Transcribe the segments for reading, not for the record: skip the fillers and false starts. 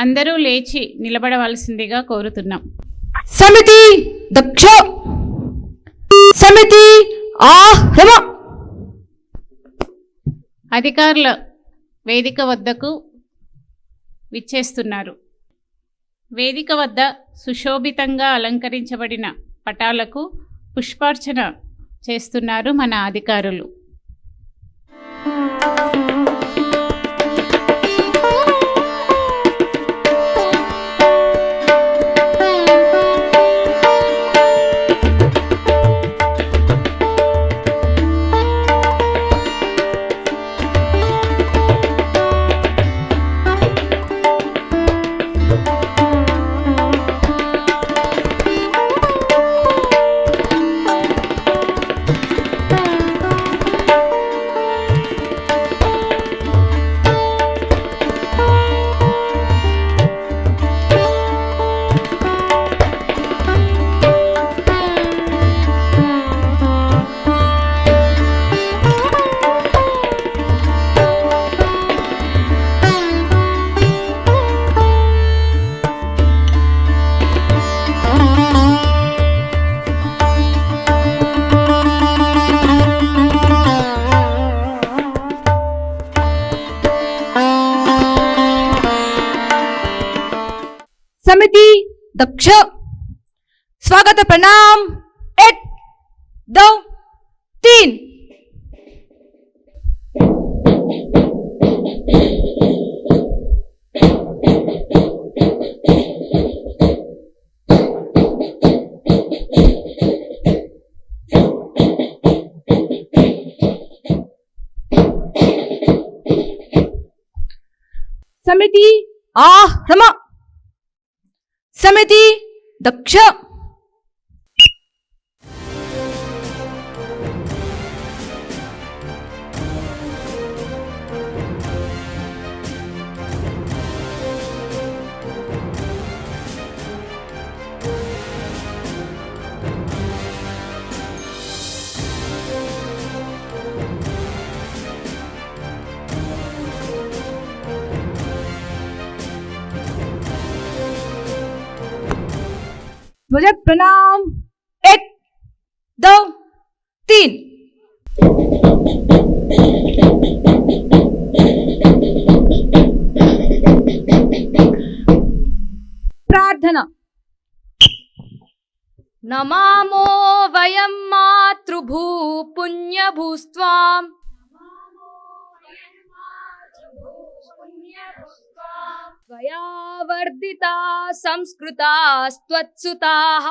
అందరూ లేచి నిలబడవలసిందిగా కోరుతున్నాం. సమితి దక్ష, సమితి ఆహ్రమ. అధికారుల వేదిక వద్దకు విచ్చేస్తున్నారు. వేదిక వద్ద సుశోభితంగా అలంకరించబడిన పటాలకు పుష్పార్చన చేస్తున్నారు మన అధికారులు. समिति दक्ष, स्वागत प्रणाम 1 2 3. समिति आह्रम, समिति दक्ष. ध्वज प्रणाम 1 2 3. प्रार्थना. नमामो वयं मातृभू पुण्यभूस्त्वां त्वया वर्धिता संस्कृतास्त्वत्सुताः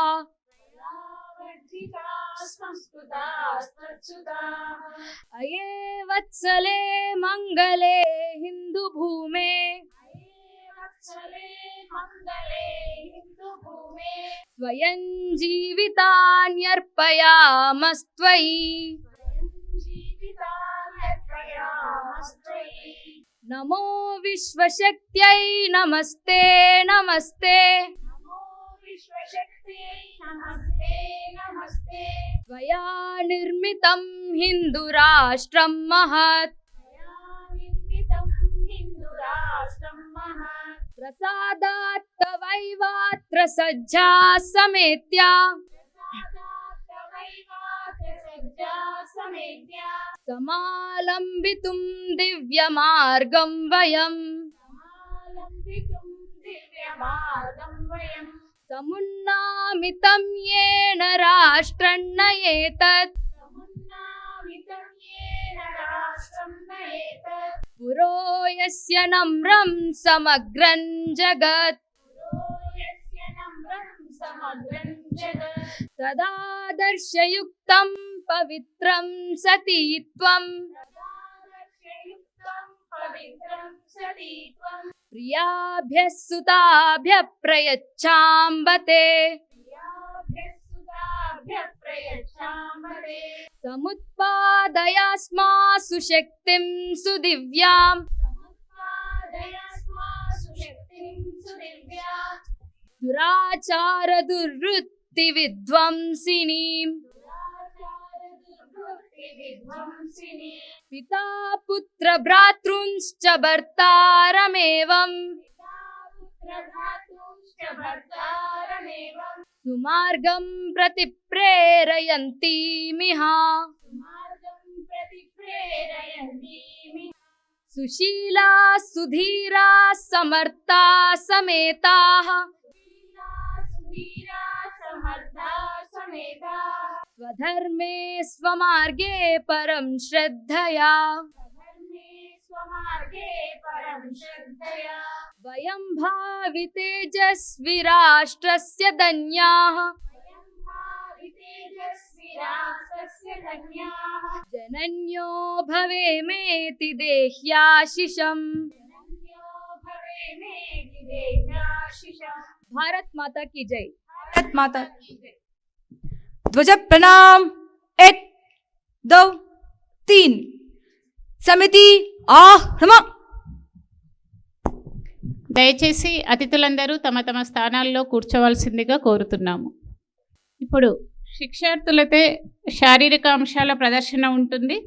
अये वत्सले मंगले हिंदुभूमे स्वयं जीवितान्यर्पयामस्त्वयि. नमो विश्वशक्त्यै नमस्ते नमस्ते. त्वया निर्मितं हिन्दुराष्ट्रं महत् प्रसादात् तवैवात्र सज्जा समेत्या समालम्बितुं दिव्यमार्गं वयम् समुन्नामितं येन राष्ट्रन्न एतत् पुरो यस्य नम्रं समग्रं जगत् तदादर्शयुक्तं पवित्रं सतीत्वं प्रियाभ्यः सुताभ्यः प्रयच्छाम्बते. समुत्पादयास्मासु शक्तिं सुदिव्याम् दुराचार दुर्वृत्ति विध्वंसिनीम् पिता पुत्र भ्रातृंश्च भर्तारमेवम् सुमार्गं प्रति प्रेरयन्तीमिह सुशीला सुधीरा समर्था समेताः स्वधर्मे स्वमार्गे परं श्रद्धया वयं भावि तेजस्विराष्ट्रस्य धन्याः जनन्यो भवेमेति देह्याशिषम् भारत माता की जय। भारत माता ध्वज प्रणाम। 1 2 3 समिति ఆహ్రమ। దయచేసి అతిథులందరూ తమ తమ స్థానాల్లో కూర్చోవలసిందిగా కోరుతున్నాము. ఇప్పుడు శిక్షార్థులతో శారీరక అంశాల ప్రదర్శన ఉంటుంది.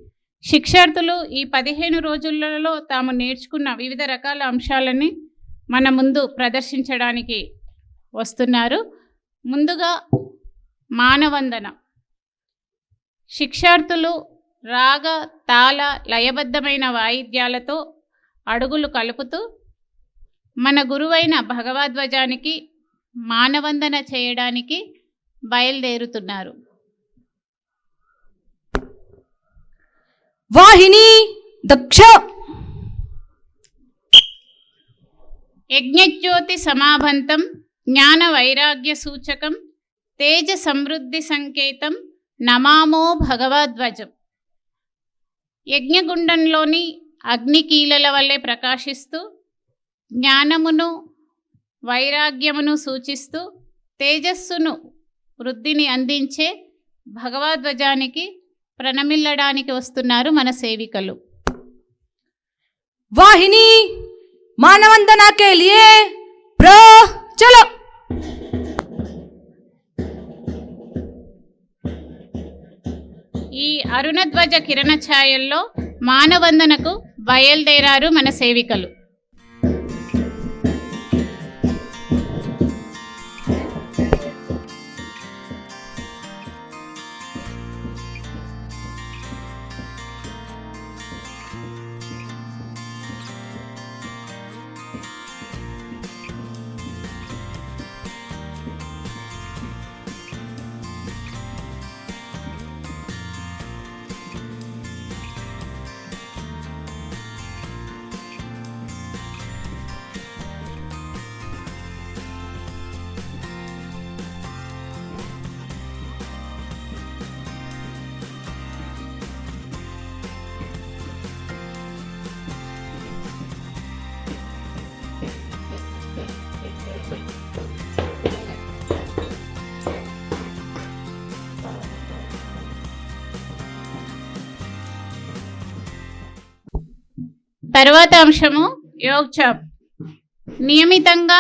శిక్షార్థులు ఈ 15 రోజులలో తాము నేర్చుకున్న వివిధ రకాల అంశాలని మన ముందు ప్రదర్శించడానికి వస్తున్నారు. ముందుగా మానవందన. శిక్షార్థులు రాగ తాళ లయబద్ధమైన వాయిద్యాలతో అడుగులు కలుపుతూ మన గురువైన భగవద్ధ్వజానికి మానవందన చేయడానికి బయలుదేరుతున్నారు. వాహిని దక్ష యజ్ఞజ్యోతి సమాభంతం జ్ఞాన వైరాగ్య సూచకం తేజ సమృద్ధి సంకేతం నమామో భగవద్ధ్వజం. యజ్ఞగుండంలోని అగ్నికీలల వల్లే ప్రకాశిస్తూ జ్ఞానమును వైరాగ్యమును సూచిస్తూ తేజస్సును వృద్ధిని అందించే భగవద్ధ్వజానికి ప్రణమిల్లడానికి వస్తున్నారు మన సేవికలు. వాహిని మానవందన के लिए चलो। ఈ అరుణధ్వజ కిరణ ఛాయల్లో మానవందనకు బయలుదేరారు మన సేవికలు. తర్వాత అంశము యోగ్చాప్. నియమితంగా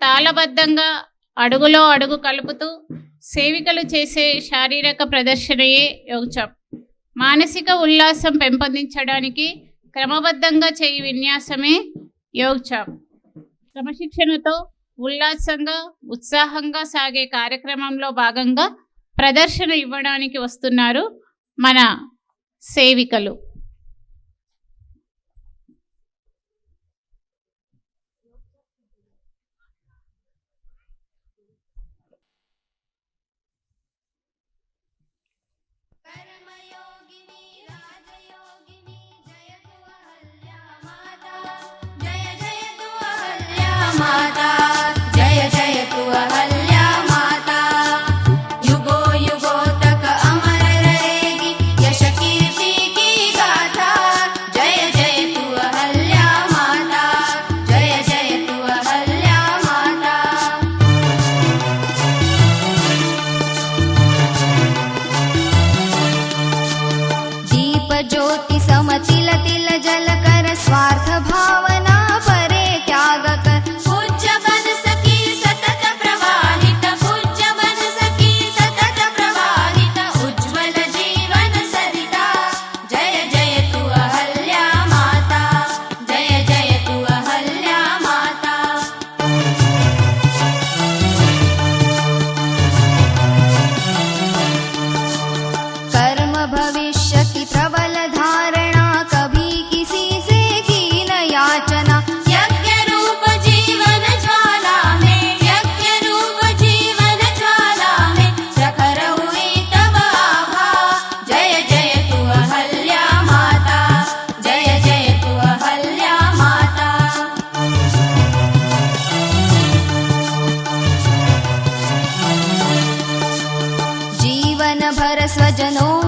తాళబద్ధంగా అడుగులో అడుగు కలుపుతూ సేవికలు చేసే శారీరక ప్రదర్శనయే యోగ్చాప్. మానసిక ఉల్లాసం పెంపొందించడానికి క్రమబద్ధంగా చేయి విన్యాసమే యోగ్చాప్. క్రమశిక్షణతో ఉల్లాసంగా ఉత్సాహంగా సాగే కార్యక్రమంలో భాగంగా ప్రదర్శన ఇవ్వడానికి వస్తున్నారు మన సేవికలు. माता जय जय तू अहल्या माता युगो युगो तक अमर रहेगी यश कीर्ति की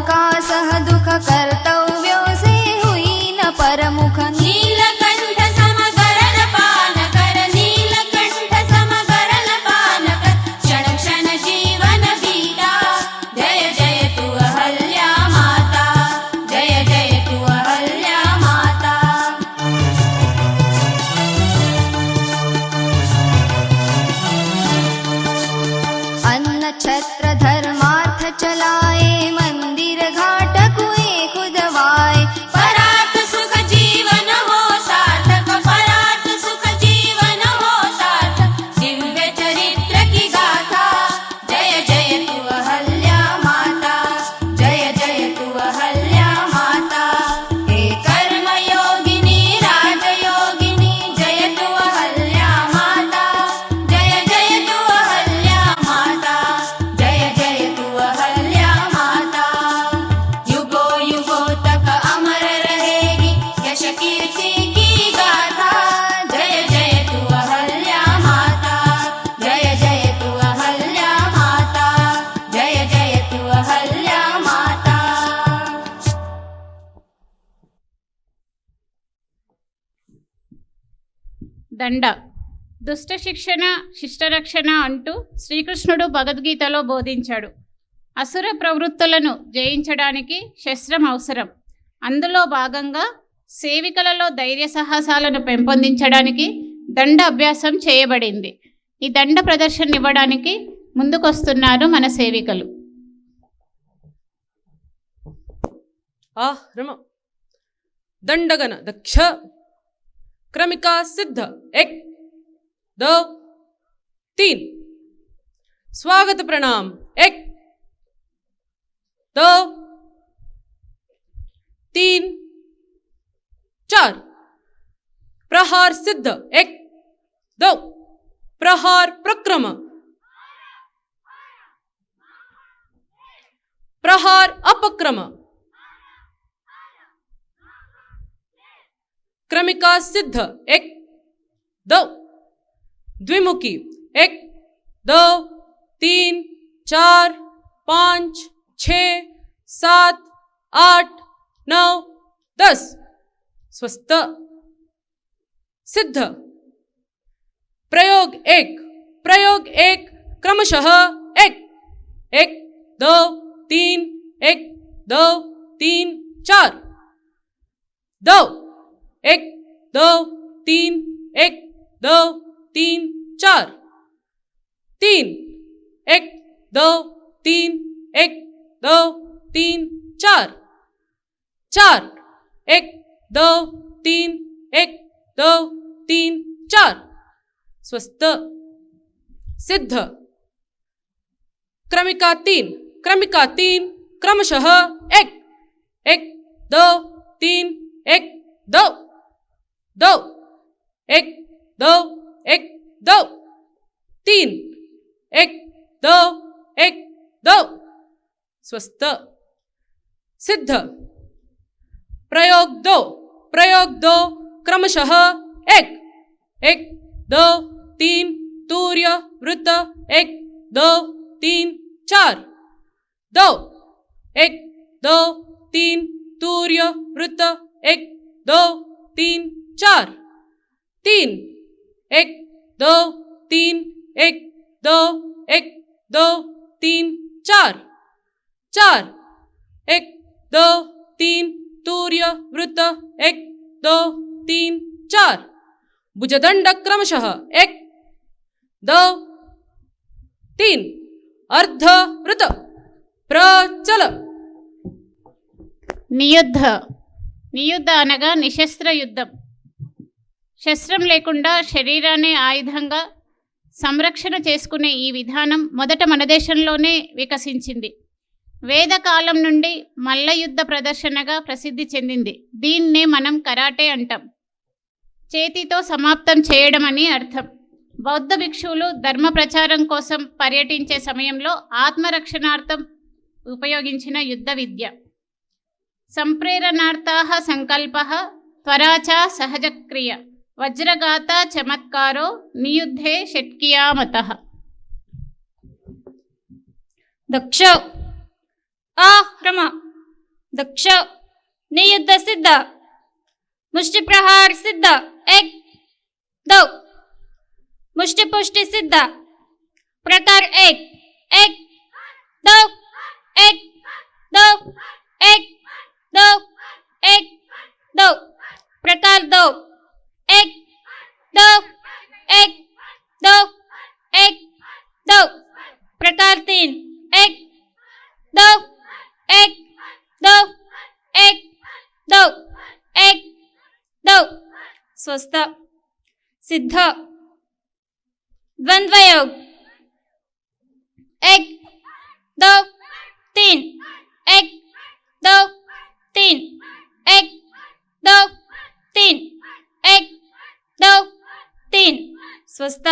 का सह दुख कर्तव्यो से हुई न परमुख नीलकंठ समगरल पान कर नीलकंठ समगरल पान कर क्षण क्षण जीवन बीता जय जय तू अहल्या माता जय जय तू अहल्या माता अन्न छत्र धर्मार्थ चलाए मंदिर घाट कुए खुदवाए परात सुख जीवन हो सार्थक परात सुख जीवन हो सार्थक दिव्य चरित्र की गाथा जय जय तू अहल्या माता जय जय तू अहल्या माता हे कर्म योगिनी राज योगिनी जय तू अहल्या माता जय जय तू अहल्या माता जय जय तू अहल्या माता युगो युगो तक अमर रहेगी यश कीर्ति की गाथा जय जय तू अहल्या माता जय जय तू अहल्या माता जय जय तू अहल्या माता దండ దుష్ట శిక్షణ శిష్టరక్షణ అంటూ శ్రీకృష్ణుడు భగవద్గీతలో బోధించాడు. అసుర ప్రవృత్తులను జయించడానికి శస్త్రం అవసరం. అందులో భాగంగా సేవికలలో ధైర్య సాహసాలను పెంపొందించడానికి దండ అభ్యాసం చేయబడింది. ఈ దండ ప్రదర్శన ఇవ్వడానికి ముందుకొస్తున్నారు మన సేవికలు. रम दंडगन दक्ष क्रमिका सिद्ध 1 2 3 स्वागत प्रणाम 1 2 3 4 प्रहार सिद्ध 1 2 प्रहार प्रक्रम प्रहार अपक्रम क्रमिका सिद्ध 1 2 द्विमुखी 1 2 3 4 5 6 7 8 9 10 स्वस्थ सिद्ध प्रयोग 1 क्रमशः 1 1 2 3 1 2 3 4 2 1 2 3 1 2 3 4 3 1 2 3 1 2 3 4 4 1 2 3 1 2 3 4 स्वस्थ सिद्ध क्रमिका 3 क्रमशः 1 1 2 3 1 2 2 1 2 1 2 3 1 2 1 2 स्वस्थ सिद्ध प्रयोग 2 क्रमशः 1 1 2 3 तूर्य वृत्त 1 2 3 4 2 1 2 3 तूर्य वृत्त 1 2 3 4 3 1 2 3 1 2 1 2 3 4 4 1 2 3 तूर्य वृत्त 1 2 3 4 भुजदंड क्रमशः 1 2 3 अर्ध वृत्त प्रचल నియుద్ధ అనగా నిశస్త్ర యుద్ధం. శస్త్రం లేకుండా శరీరాన్ని ఆయుధంగా సంరక్షణ చేసుకునే ఈ విధానం మొదట మన దేశంలోనే వికసించింది. వేదకాలం నుండి మల్ల యుద్ధ ప్రదర్శనగా ప్రసిద్ధి చెందింది. దీన్నే మనం కరాటే అంటాం. చేతితో సమాప్తం చేయడం అని అర్థం. బౌద్ధ భిక్షువులు ధర్మ ప్రచారం కోసం పర్యటించే సమయంలో ఆత్మరక్షణార్థం ఉపయోగించిన యుద్ధ విద్య. సంప్రేరణార్థాః సంకల్పః త్వరాచ సహజక్రియ వజ్రగాత చమత్కారో నియుద్ధే షట్కియామతః. दक्ष क्रम दक्ष नियुद्ध सिद्ध मुष्टि प्रहार सिद्ध 1 2 मुष्टि पुष्टि सिद्ध प्रकार 1 1 2 1 2 1 2 1 2 प्रकार 2 1 2 1 2 1 2 प्रकार 3 1 2 1 2 1 2 1 2 स्वस्थ सिद्ध द्वंद्व योग 1 2 3 1 2 3 1 2 3 1 2 3 स्वस्थ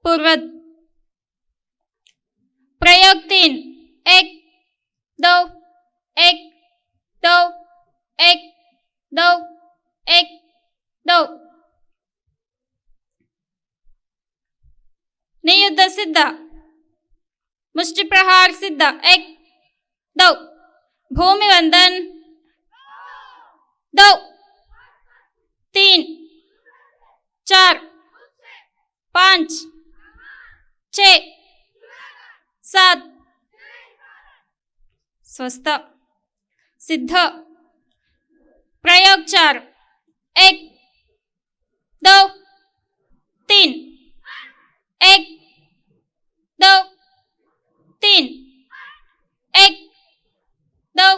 पूर्वज प्रयोग 3 1 2 1 2 1 2 1 2 नियुद्ध सिद्ध मुष्टि प्रहार सिद्ध 1 2 भूमि वंदन 2 3 4 5 6 7 स्वस्थ सिद्ध प्रयोग 4 1 2 3 1 2 3 1 2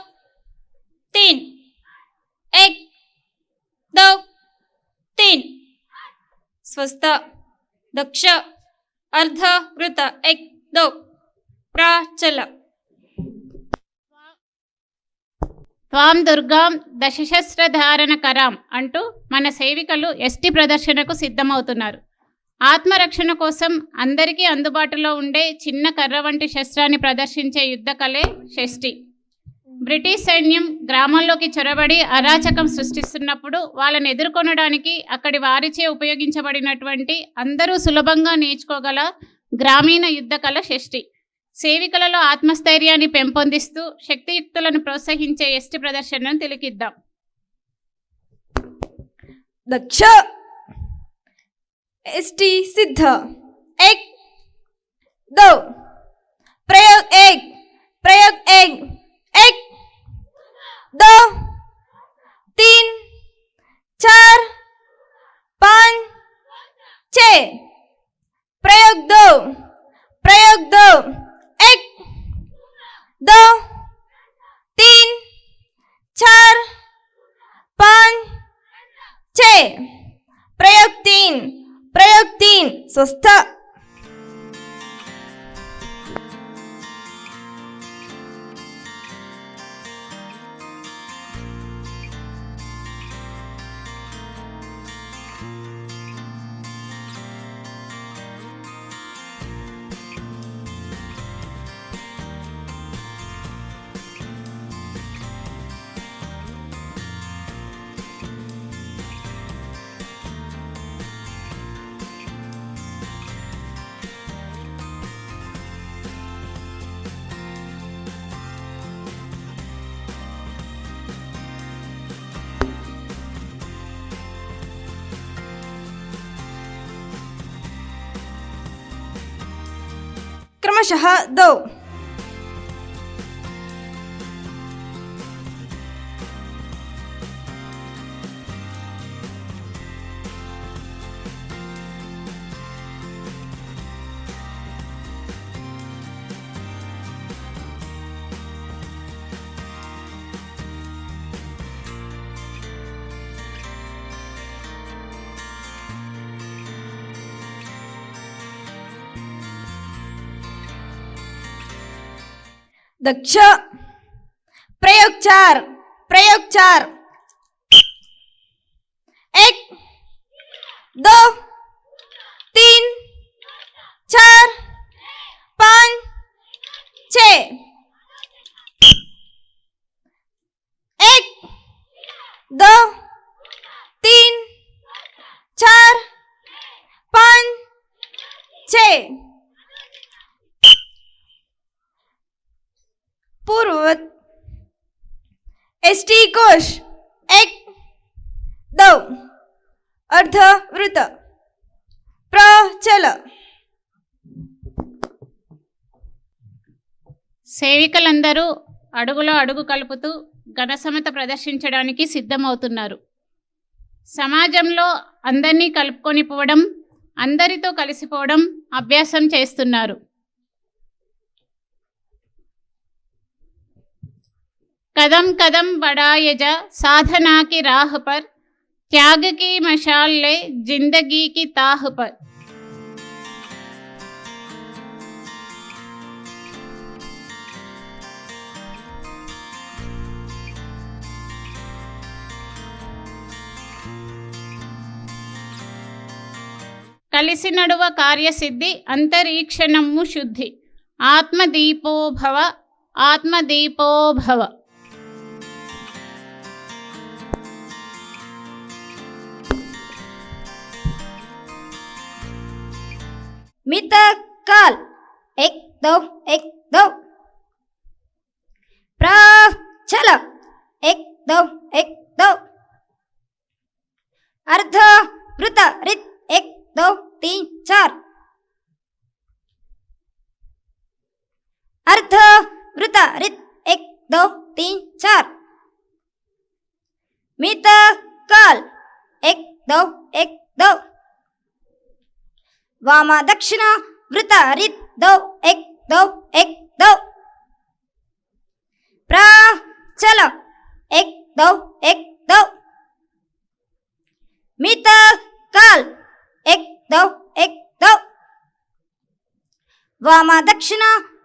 3 1 2 3 स्वस्थ दक्ष अर्ध वृत 1 2 प्राचल త్వాం దుర్గాం దశశస్త్రధారణకరాం అంటూ మన సేవికలు ఎస్టి ప్రదర్శనకు సిద్ధమవుతున్నారు. ఆత్మరక్షణ కోసం అందరికీ అందుబాటులో ఉండే చిన్న కర్ర వంటి శస్త్రాన్ని ప్రదర్శించే యుద్ధ కళే షష్ఠి. బ్రిటిష్ సైన్యం గ్రామాల్లోకి చొరబడి అరాచకం సృష్టిస్తున్నప్పుడు వాళ్ళని ఎదుర్కొనడానికి అక్కడి వారిచే ఉపయోగించబడినటువంటి అందరూ సులభంగా నేర్చుకోగల గ్రామీణ యుద్ధ కళ షష్ఠి. సేవికలలో ఆత్మస్థైర్యాన్ని పెంపొందిస్తూ శక్తియుక్తులను ప్రోత్సహించే ఎస్టి ప్రదర్శనను తిలకిద్దాం. दक्ष एसटी सिद्ध 1 2 प्रयोग 1 1 1 2 3 4 5 6 प्रयोग 2 1 2 3 4 5 6 प्रयोग 3 स्वस्थ क्रमशः 2 दक्ष प्रयोग 4 1 2 3 4 5 6 1 2 3 4 5 6 पूर्ववत एष्टी कोश 1 2 अर्ध वृत्त प्रचल సేవికలందరూ అడుగులో అడుగు కలుపుతూ ఘనసమత ప్రదర్శించడానికి సిద్ధమవుతున్నారు. సమాజంలో అందరినీ కలుపుకొని పోవడం, అందరితో కలిసిపోవడం అభ్యాసం చేస్తున్నారు. कदम कदम बढ़ाए जा साधना की राह पर, त्याग की मशाल ले जिंदगी की ताह पर. కలిసి నడువ కార్యసిద్ధి అంతరీక్షణము శుద్ధి. ఆత్మదీపో భవ ఆత్మదీపో భవ. मित काल 1 2 1 2 प्रचल 1 2 1 2 अर्ध वृत्त रित 1 2 3 4 अर्ध वृत्त रित 1 2 3 4 मित काल 1 2 1 2 वामा दक्षिण वृत्त रित 2 1 2 1 2 प्रचल 1 2 1 2 मित काल 1 2 1 2 वामा दक्षिण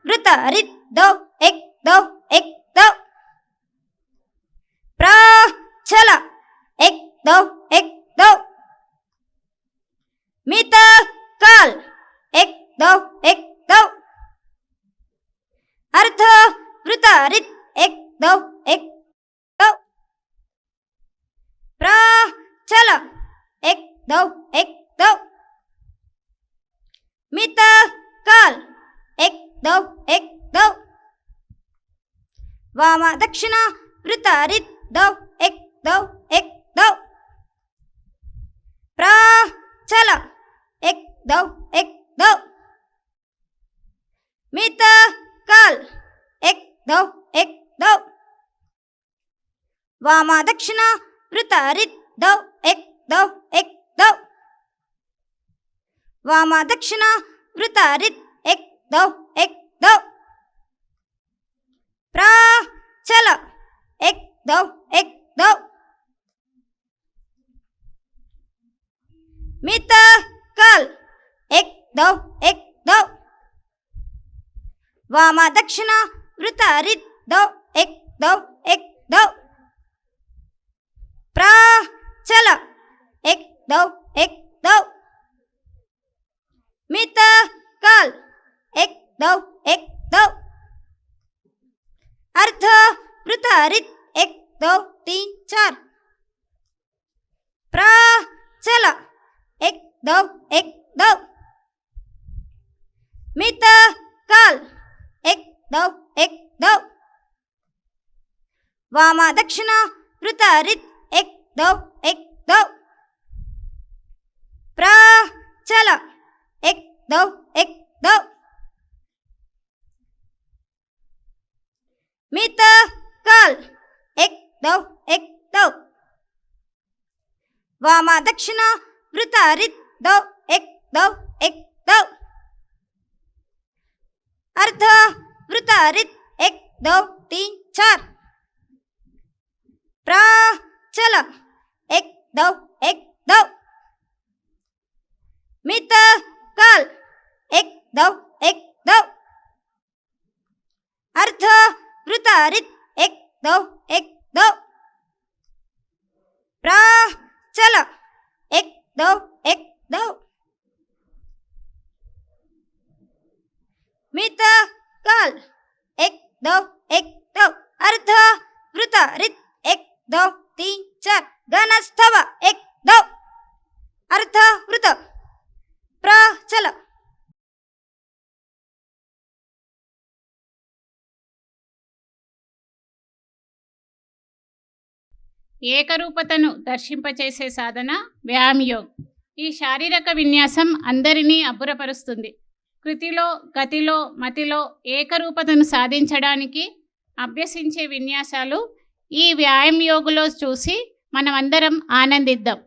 वृत्त रित 2 1 2 1 2 प्रचल 1 2 1 2 मित काल 1 2 1 2 अर्ध वृत्त रित 1 2 1 2 प्रचल 1 2 1 2 मित काल 1 2 1 2 वामा दक्षिण वृत्त रित 2 1 2 1 2 प्रचल 1 2 1 2 मित काल 1 2 1 2 वामा दक्षिण वृत्त रित 2 1 2 1 2 वामा दक्षिण वृत्त रित 1 2 1 2 प्रचल 1 2 1 2 मित काल 1 2 1 2 वामा दक्षिण वृत्त रित 2 1 2 1 2 प्रचल 1 2 1 2 मित काल 1 2 1 2 अर्ध वृत्त रित 1 2 3 4 प्रचल 1 2 1 2 मित काल 1 2 1 2 वामा दक्षिण वृत्त रित 1 2 1 2 प्रचल 1 2 1 2 मित काल 1 2 1 2 वामा दक्षिण वृत्त रित 2 1 2 1 2 अर्ध वृत्त रित 1 2 3 4 प्रचल 1 2 1 2 मित काल 1 2 1 2 अर्ध वृत्त रित 1 2 1 2 प्रचल 1 2 1 2 मित काल 1 2 1 2 अर्ध वृत्त रित 1 2 3 4 घनस्थव 1 2 अर्ध वृत्त प्रचल ఏకరూపతను దర్శింపచేసే సాధన వ్యాయామ్ యోగ్. ఈ శారీరక విన్యాసం అందరినీ అబ్బురపరుస్తుంది. కృతిలో, గతిలో, మతిలో ఏకరూపతను సాధించడానికి అభ్యసించే విన్యాసాలు ఈ వ్యాయామ్ యోగులో చూసి మనమందరం ఆనందిద్దాం.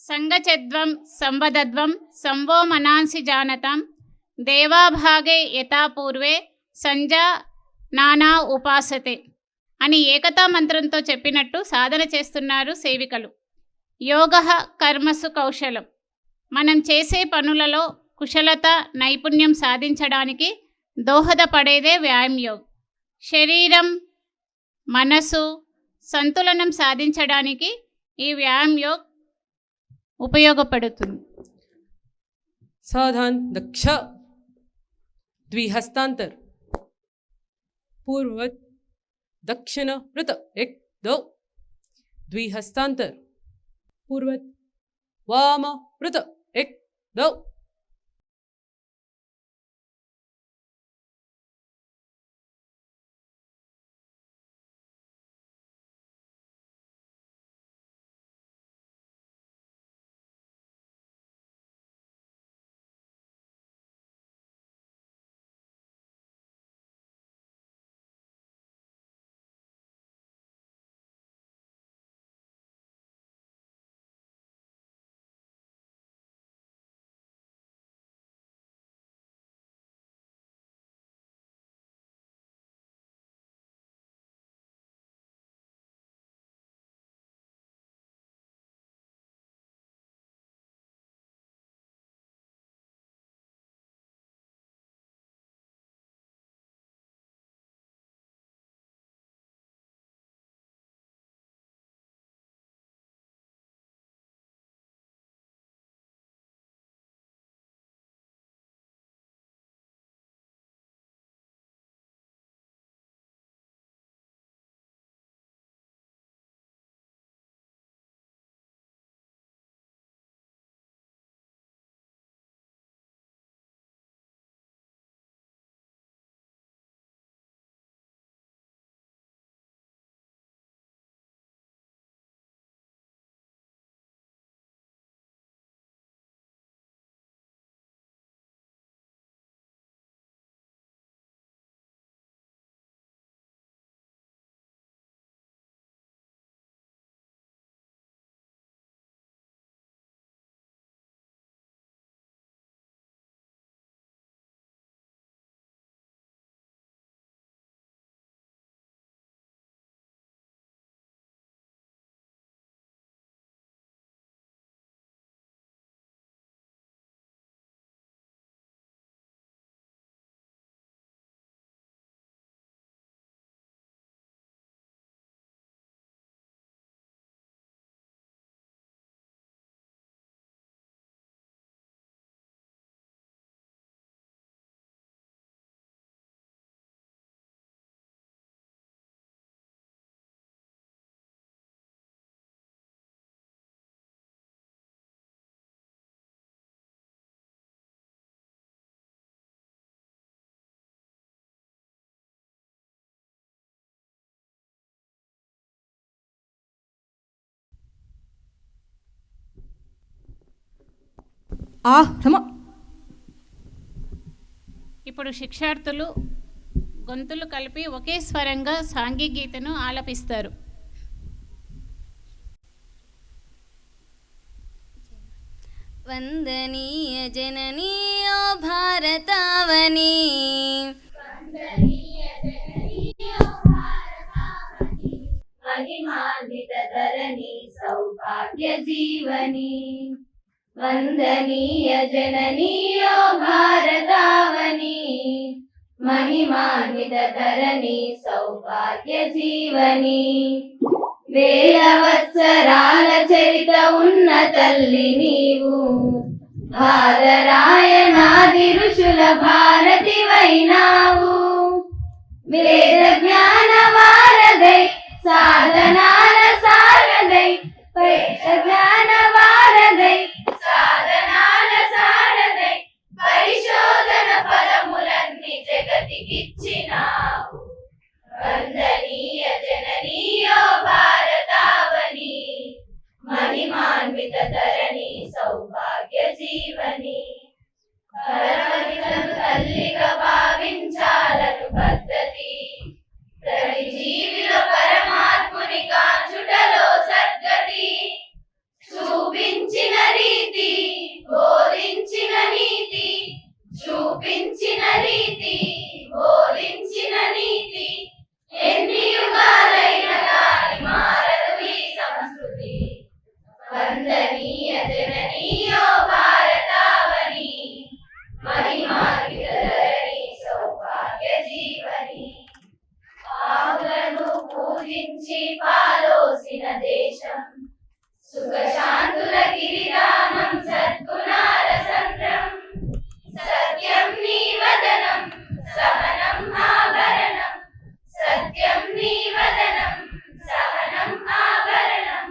సంగచద్వం సంవదద్వం సంవో మనాంసి జానతాం దేవాభాగే యథా పూర్వే సంజా నానా ఉపాసతే అని ఏకతా మంత్రంతో చెప్పినట్టు సాధన చేస్తున్నారు సేవికలు. యోగ కర్మసు కౌశలం. మనం చేసే పనులలో కుశలత, నైపుణ్యం సాధించడానికి దోహదపడేదే వ్యాయామ్ యోగ్. శరీరం, మనసు సంతులనం సాధించడానికి ఈ వ్యాయామ్ యోగ్ ఉపయోగపడుతుంది. सावधान दक्ष द्विहस्तांतर पूर्ववत दक्षिण वृत 1 2 द्विहस्तांतर पूर्ववत वाम वृत 1 2 ఇప్పుడు శిక్షార్థులు గొంతులు కలిపి ఒకే స్వరంగా సాంఘిక గీతను ఆలపిస్తారు. వందనీయ జననీయ భారతావని महिमान्वित धरणी सौभाग्य जीवनी वंदनीय जननीय भारतावनी महिमान्वित धरणी सौभाग्य जीवनी వేల వత్సరాల చరిత ఉన్న తల్లి నీవు భారరాయణాది ఋషుల భారతివైనావు వేద జ్ఞాన వారదై సాధనాల సారదై వేద జ్ఞాన వారదై సాధనాల సారదై పరిశోధన ఫలములన్నీ జగతికిచ్చినావు వందనీయ జననీయో భారతావని మహిమాన్విత తరణి సౌభాగ్య జీవని పరమనితను తల్లిగా భావించాలను పద్ధతి ప్రతి జీవిలో పరమాత్ముని కాంచుటలో సద్గతి చూపించిన రీతి బోధించిన నీతి చూపించిన రీతి బోధించిన నీతి ఎన్ని యుగాలైన గాని మారదు ఈ సంస్కృతి వందనీయ జననీయో భారతావని మహిమాన్విత ధరణి సౌభాగ్య జీవని పావులను పూజించి పాలోసిన దేశం సుఖశాంతుల గిరిధామం సద్గుణాల సంద్రం సత్యం నీ వదనం సహనం ఆభరణం సత్యం నీ వదనం సహనం ఆభరణం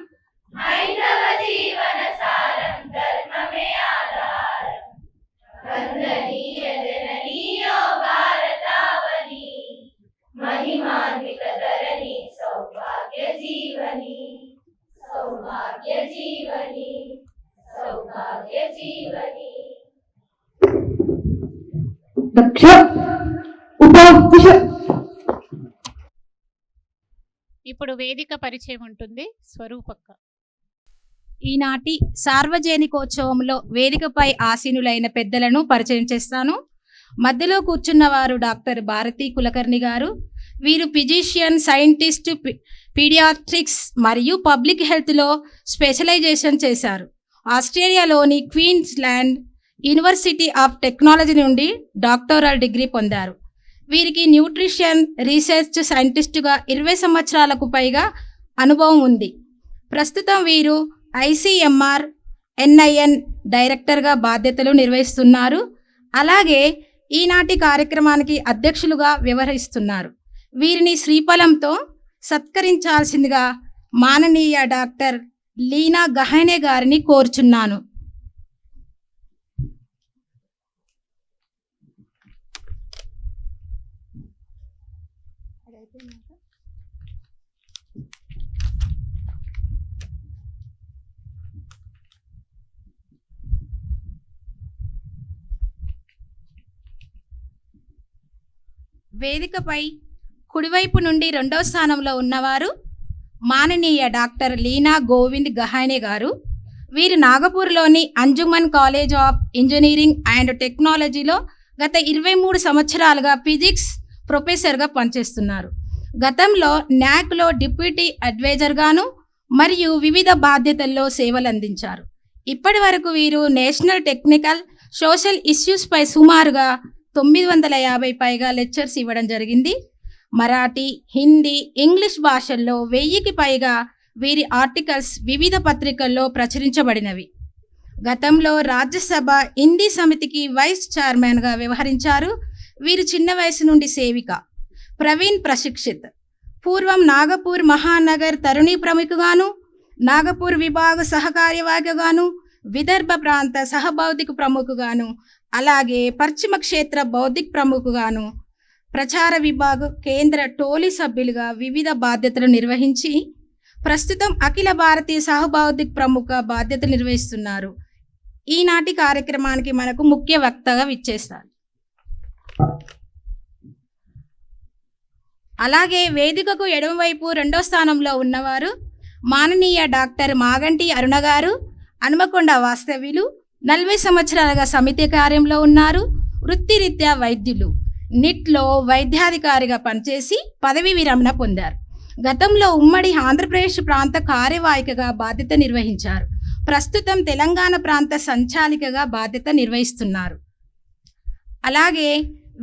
హైందవ జీవన సారం ధర్మమే ఆధారం వందనీయ జననీయో భారతావని మహిమాన్విత ధరణి సౌభాగ్య జీవని సౌభాగ్య జీవని సౌభాగ్య జీవని దక్ష ఉపవిశ. ఇప్పుడు వేదిక పరిచయం ఉంటుంది స్వరూపక్క. ఈనాటి సార్వజనికోత్సవంలో వేదికపై ఆసీనులైన పెద్దలను పరిచయం చేస్తాను. మధ్యలో కూర్చున్నవారు డాక్టర్ భారతి కులకర్ణి గారు. వీరు ఫిజిషియన్, సైంటిస్ట్, పీడియాట్రిక్స్ మరియు పబ్లిక్ హెల్త్లో స్పెషలైజేషన్ చేశారు. ఆస్ట్రేలియాలోని క్వీన్స్లాండ్ యూనివర్సిటీ ఆఫ్ టెక్నాలజీ నుండి డాక్టోరల్ డిగ్రీ పొందారు. వీరికి న్యూట్రిషన్ రీసెర్చ్ సైంటిస్టుగా 20 సంవత్సరాలకు పైగా అనుభవం ఉంది. ప్రస్తుతం వీరు ICMR NIN డైరెక్టర్గా బాధ్యతలు నిర్వహిస్తున్నారు. అలాగే ఈనాటి కార్యక్రమానికి అధ్యక్షులుగా వ్యవహరిస్తున్నారు. వీరిని శ్రీఫలంతో సత్కరించాల్సిందిగా మాననీయ డాక్టర్ లీనా గహానే గారిని కోరుచున్నాను. వేదికపై కుడివైపు నుండి 2వ స్థానంలో ఉన్నవారు మాననీయ డాక్టర్ లీనా గోవింద్ గహానే గారు. వీరు నాగపూర్లోని Anjuman college of engineering and టెక్నాలజీలో గత 23 సంవత్సరాలుగా ఫిజిక్స్ ప్రొఫెసర్గా పనిచేస్తున్నారు. గతంలో NACలో డిప్యూటీ అడ్వైజర్గాను మరియు వివిధ బాధ్యతల్లో సేవలందించారు. ఇప్పటి వరకు వీరు నేషనల్ టెక్నికల్ సోషల్ ఇష్యూస్పై సుమారుగా 950 పైగా లెక్చర్స్ ఇవ్వడం జరిగింది. మరాఠీ, హిందీ, ఇంగ్లీష్ భాషల్లో 1000కి పైగా వీరి ఆర్టికల్స్ వివిధ పత్రికల్లో ప్రచురించబడినవి. గతంలో రాజ్యసభ హిందీ సమితికి వైస్ చైర్మన్గా వ్యవహరించారు. వీరు చిన్న వయసు నుండి సేవిక. ప్రవీణ్ ప్రశిక్షిత్ పూర్వం నాగపూర్ మహానగర్ తరుణి ప్రముఖగాను, నాగపూర్ విభాగ సహకార్యవాహకగాను, విదర్భ ప్రాంత సహబౌద్ధిక ప్రముఖగాను, అలాగే పశ్చిమ క్షేత్ర బౌద్ధిక ప్రముఖగాను, ప్రచార విభాగ కేంద్ర టోలీ సభ్యులుగా వివిధ బాధ్యతలు నిర్వహించి ప్రస్తుతం అఖిల భారతీయ సహబౌద్ధిక ప్రముఖ బాధ్యతలు నిర్వహిస్తున్నారు. ఈనాటి కార్యక్రమానికి మనకు ముఖ్య వక్తగా విచ్చేస్తారు. అలాగే వేదికకు ఎడమవైపు 2వ స్థానంలో ఉన్నవారు మాననీయ డాక్టర్ మాగంటి అరుణ గారు. హనుమకొండ వాస్తవ్యులు. 40 సంవత్సరాలుగా సమితి కార్యంలో ఉన్నారు. వృత్తిరీత్యా వైద్యులు. నిట్లో వైద్యాధికారిగా పనిచేసి పదవీ విరమణ పొందారు. గతంలో ఉమ్మడి ఆంధ్రప్రదేశ్ ప్రాంత కార్యవాహికగా బాధ్యత నిర్వహించారు. ప్రస్తుతం తెలంగాణ ప్రాంత సంచాలికగా బాధ్యత నిర్వహిస్తున్నారు. అలాగే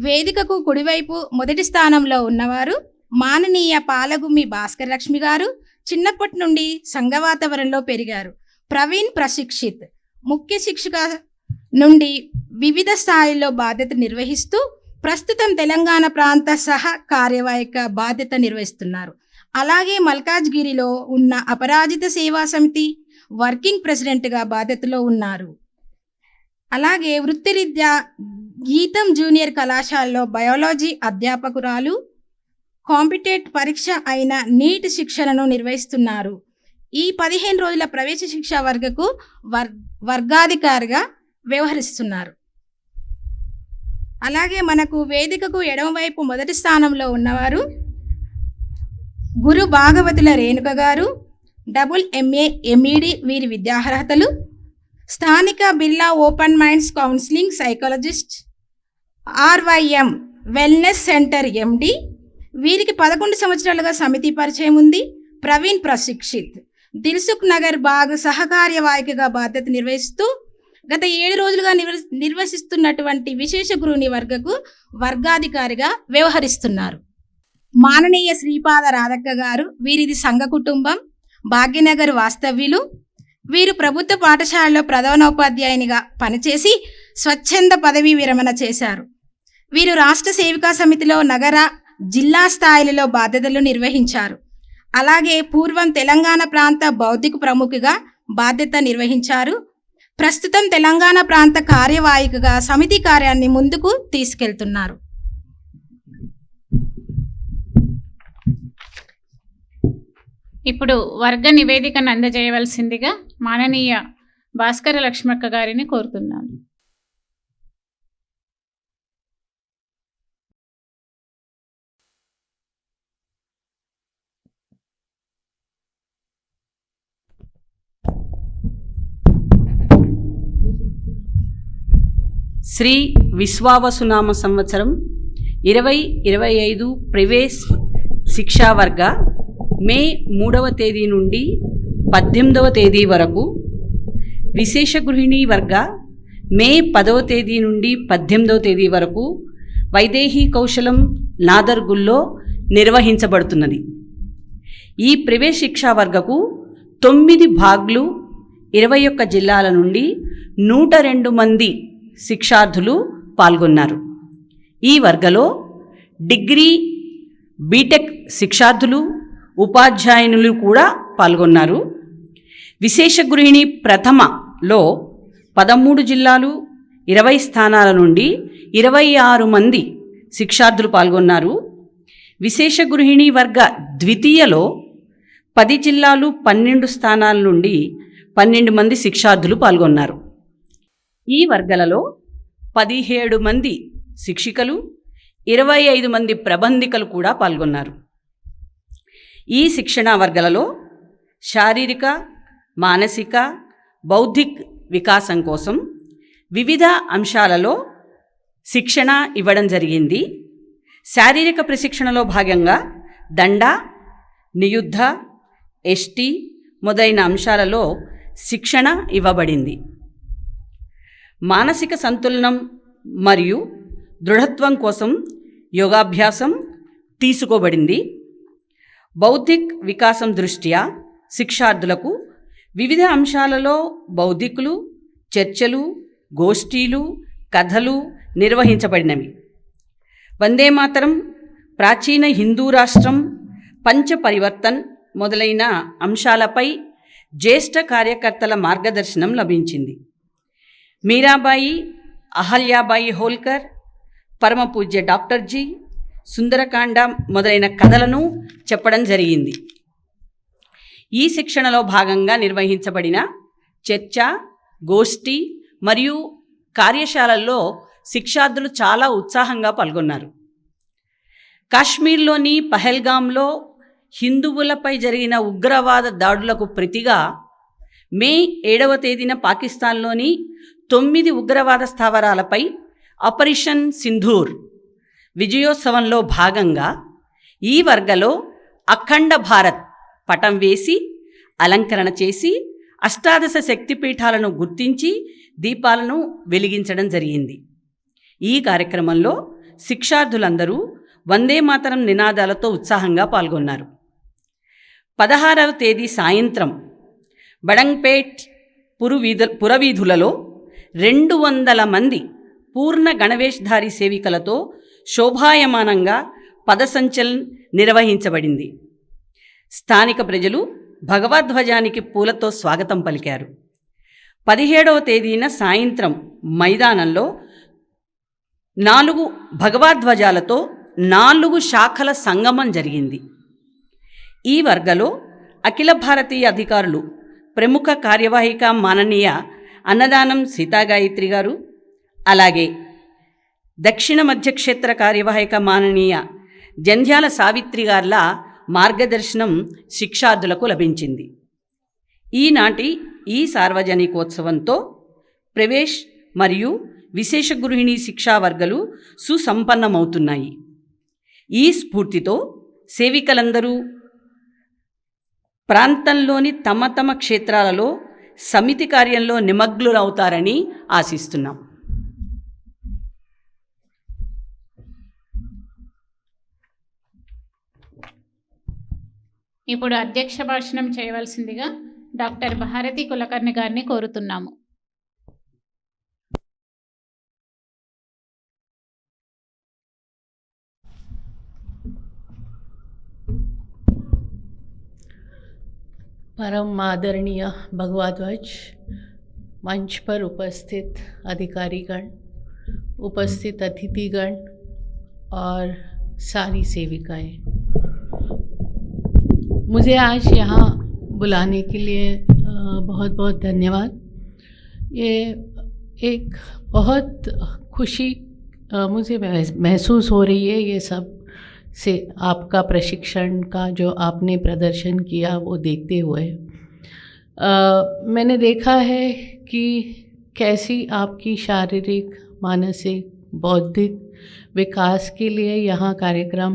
వేదికకు కుడివైపు 1వ స్థానంలో ఉన్నవారు మాననీయ పాలగుమ్మి భాస్కర్ లక్ష్మి గారు. చిన్నప్పటి నుండి సంఘ వాతావరణంలో పెరిగారు. ప్రవీణ్ ప్రశిక్షిత్ ముఖ్య శిక్షక నుండి వివిధ స్థాయిల్లో బాధ్యత నిర్వహిస్తూ ప్రస్తుతం తెలంగాణ ప్రాంత సహ కార్యవాహిక బాధ్యత నిర్వహిస్తున్నారు. అలాగే మల్కాజ్గిరిలో ఉన్న అపరాజిత సేవా సమితి వర్కింగ్ ప్రెసిడెంట్గా బాధ్యతలో ఉన్నారు. అలాగే వృత్తిరీత్యా గీతం జూనియర్ కళాశాలలో బయాలజీ అధ్యాపకురాలు, కాంపిటేట్ పరీక్ష అయిన నీట్ శిక్షణను నిర్వహిస్తున్నారు. ఈ 15 రోజుల ప్రవేశ శిక్ష వర్గకు వర్గాధికారిగా వ్యవహరిస్తున్నారు. అలాగే మనకు వేదికకు ఎడమవైపు మొదటి స్థానంలో ఉన్నవారు గురు భాగవతుల రేణుక గారు, డబుల్ MA MED వీరి విద్యార్హతలు, స్థానిక Birla open minds counselling psychologist, RYM wellness centre MD వీరికి 11 సంవత్సరాలుగా సమితి పరిచయం ఉంది. ప్రవీణ్ ప్రశిక్షిత్ దిల్సుఖ్ నగర్ బాగ్ సహకార్యవాహికగా బాధ్యత నిర్వహిస్తూ గత 7 రోజులుగా నిర్వహిస్తున్నటువంటి విశేష గృహిణి వర్గకు వర్గాధికారిగా వ్యవహరిస్తున్నారు. మాననీయ శ్రీపాద రాధక్క గారు, వీరిది సంఘ కుటుంబం, భాగ్యనగర్ వాస్తవ్యులు. వీరు ప్రభుత్వ పాఠశాలలో ప్రధానోపాధ్యాయునిగా పనిచేసి స్వచ్ఛంద పదవీ విరమణ చేశారు. వీరు రాష్ట్ర సేవికా సమితిలో నగర, జిల్లా స్థాయిలలో బాధ్యతలు నిర్వహించారు. అలాగే పూర్వం తెలంగాణ ప్రాంత బౌద్ధిక ప్రముఖిగా బాధ్యత నిర్వహించారు. ప్రస్తుతం తెలంగాణ ప్రాంత కార్యవాహికగా సమితి కార్యాన్ని ముందుకు తీసుకెళ్తున్నారు. ఇప్పుడు వర్గ నివేదికను అందజేయవలసిందిగా మాననీయ భాస్కర లక్ష్మక్క గారిని కోరుతున్నాను. శ్రీ విశ్వావసునామ సంవత్సరం 2025 ప్రవేశ్ శిక్షావర్గ మే 3వ తేదీ నుండి 18వ తేదీ వరకు, విశేష గృహిణీ వర్గ మే 10వ తేదీ నుండి 18వ తేదీ వరకు వైదేహీ కౌశలం నాదర్గుల్లో నిర్వహించబడుతున్నది. ఈ ప్రవేశ శిక్షా వర్గకు 9 భాగ్లు 21 జిల్లాల నుండి 102 మంది శిక్షార్థులు పాల్గొన్నారు. ఈ వర్గలో డిగ్రీ, బీటెక్ శిక్షార్థులు, ఉపాధ్యాయునులు కూడా పాల్గొన్నారు. విశేష గృహిణి ప్రథమలో 13 జిల్లాలు 20 స్థానాల నుండి 26 మంది శిక్షార్థులు పాల్గొన్నారు. విశేష గృహిణి వర్గ ద్వితీయలో 10 జిల్లాలు 12 స్థానాల నుండి 12 మంది శిక్షార్థులు పాల్గొన్నారు. ఈ వర్గాలలో 17 మంది శిక్షికలు, 25 మంది ప్రబంధికలు కూడా పాల్గొన్నారు. ఈ శిక్షణా వర్గాలలో శారీరక, మానసిక, బౌద్ధిక వికాసం కోసం వివిధ అంశాలలో శిక్షణ ఇవ్వడం జరిగింది. శారీరక ప్రశిక్షణలో భాగంగా దండ, నియుద్ధ, ఎస్టీ మొదలైన అంశాలలో శిక్షణ ఇవ్వబడింది. మానసిక సంతులనం మరియు దృఢత్వం కోసం యోగాభ్యాసం తీసుకోబడింది. బౌద్ధిక్ వికాసం దృష్ట్యా శిక్షార్థులకు వివిధ అంశాలలో బౌద్ధికులు, చర్చలు, గోష్ఠీలు, కథలు నిర్వహించబడినవి. వందే మాతరం, ప్రాచీన హిందూ రాష్ట్రం, పంచ పరివర్తన్ మొదలైన అంశాలపై జ్యేష్ఠ కార్యకర్తల మార్గదర్శనం లభించింది. మీరాబాయి, అహల్యాబాయి హోల్కర్, పరమపూజ్య డాక్టర్ జీ, సుందరకాండ మొదలైన కథలను చెప్పడం జరిగింది. ఈ శిక్షణలో భాగంగా నిర్వహించబడిన చర్చ, గోష్ఠి మరియు కార్యశాలల్లో శిక్షార్థులు చాలా ఉత్సాహంగా పాల్గొన్నారు. కాశ్మీర్లోని పహల్గాంలో హిందువులపై జరిగిన ఉగ్రవాద దాడులకు ప్రతిగా మే 7వ తేదీన పాకిస్తాన్లోని 9 ఉగ్రవాద స్థావరాలపై ఆపరేషన్ సింధూర్ విజయోత్సవంలో భాగంగా ఈ వర్గలో అఖండ భారత్ పటం వేసి అలంకరణ చేసి అష్టాదశ శక్తిపీఠాలను గుర్తించి దీపాలను వెలిగించడం జరిగింది. ఈ కార్యక్రమంలో శిక్షార్థులందరూ వందే మాతరం నినాదాలతో ఉత్సాహంగా పాల్గొన్నారు. 16వ తేదీ సాయంత్రం బడంగ్పేట్ పురవీధులలో 200 మంది పూర్ణ గణవేష్ధారి సేవికలతో శోభాయమానంగా పదసంచలన్ నిర్వహించబడింది. స్థానిక ప్రజలు భగవద్ధ్వజానికి పూలతో స్వాగతం పలికారు. 17వ తేదీన సాయంత్రం మైదానంలో 4 భగవద్ధ్వజాలతో 4 శాఖల సంగమం జరిగింది. ఈ వర్గలో అఖిల భారతీయ అధికారులు ప్రముఖ కార్యవాహిక మాననీయ అన్నదానం సీతాగాయత్రి గారు, అలాగే దక్షిణ మధ్యక్షేత్ర కార్యవాహిక మాననీయ జంధ్యాల సావిత్రి గార్ల మార్గదర్శనం శిక్షార్థులకు లభించింది. ఈనాటి ఈ సార్వజనికోత్సవంతో ప్రవేశ్ మరియు విశేష గృహిణి శిక్షా వర్గాలు సుసంపన్నమవుతున్నాయి. ఈ స్ఫూర్తితో సేవికలందరూ ప్రాంతంలోని తమ తమ క్షేత్రాలలో సమితి కార్యంలో నిమగ్నులవుతారని ఆశిస్తున్నాం. ఇప్పుడు అధ్యక్ష భాషణం చేయవలసిందిగా డాక్టర్ భారతి కులకర్ణి గారిని కోరుతున్నాము. परम आदरणीय भगवा ध्वज, मंच पर उपस्थित अधिकारीगण, उपस्थित अतिथिगण और सारी सेविकाएं, मुझे आज यहाँ बुलाने के लिए बहुत बहुत धन्यवाद। ये एक बहुत खुशी मुझे महसूस हो रही है ये सब से, आपका प्रशिक्षण का जो आपने प्रदर्शन किया वो देखते हुए मैंने देखा है कि कैसी आपकी शारीरिक, मानसिक, बौद्धिक विकास के लिए यहाँ कार्यक्रम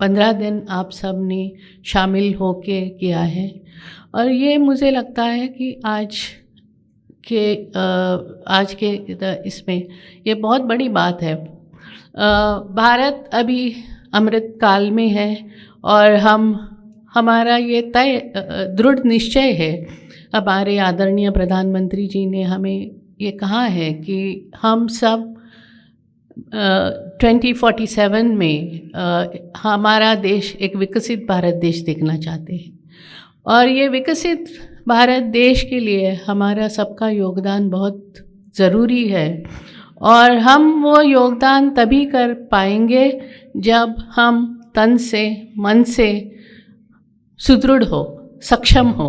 15 दिन आप सब ने शामिल होके किया है। और ये मुझे लगता है कि आज के इसमें ये बहुत बड़ी बात है। भारत अभी अमृत काल में है और हमारा ये तय दृढ़ निश्चय है, हमारे आदरणीय प्रधानमंत्री जी ने हमें ये कहा है कि हम सब 2047 में हमारा देश एक विकसित भारत देश देखना चाहते हैं। और ये विकसित भारत देश के लिए हमारा सबका योगदान बहुत ज़रूरी है। और हम वो योगदान तभी कर पाएंगे जब हम तन से, मन से सुदृढ़ हो, सक्षम हो।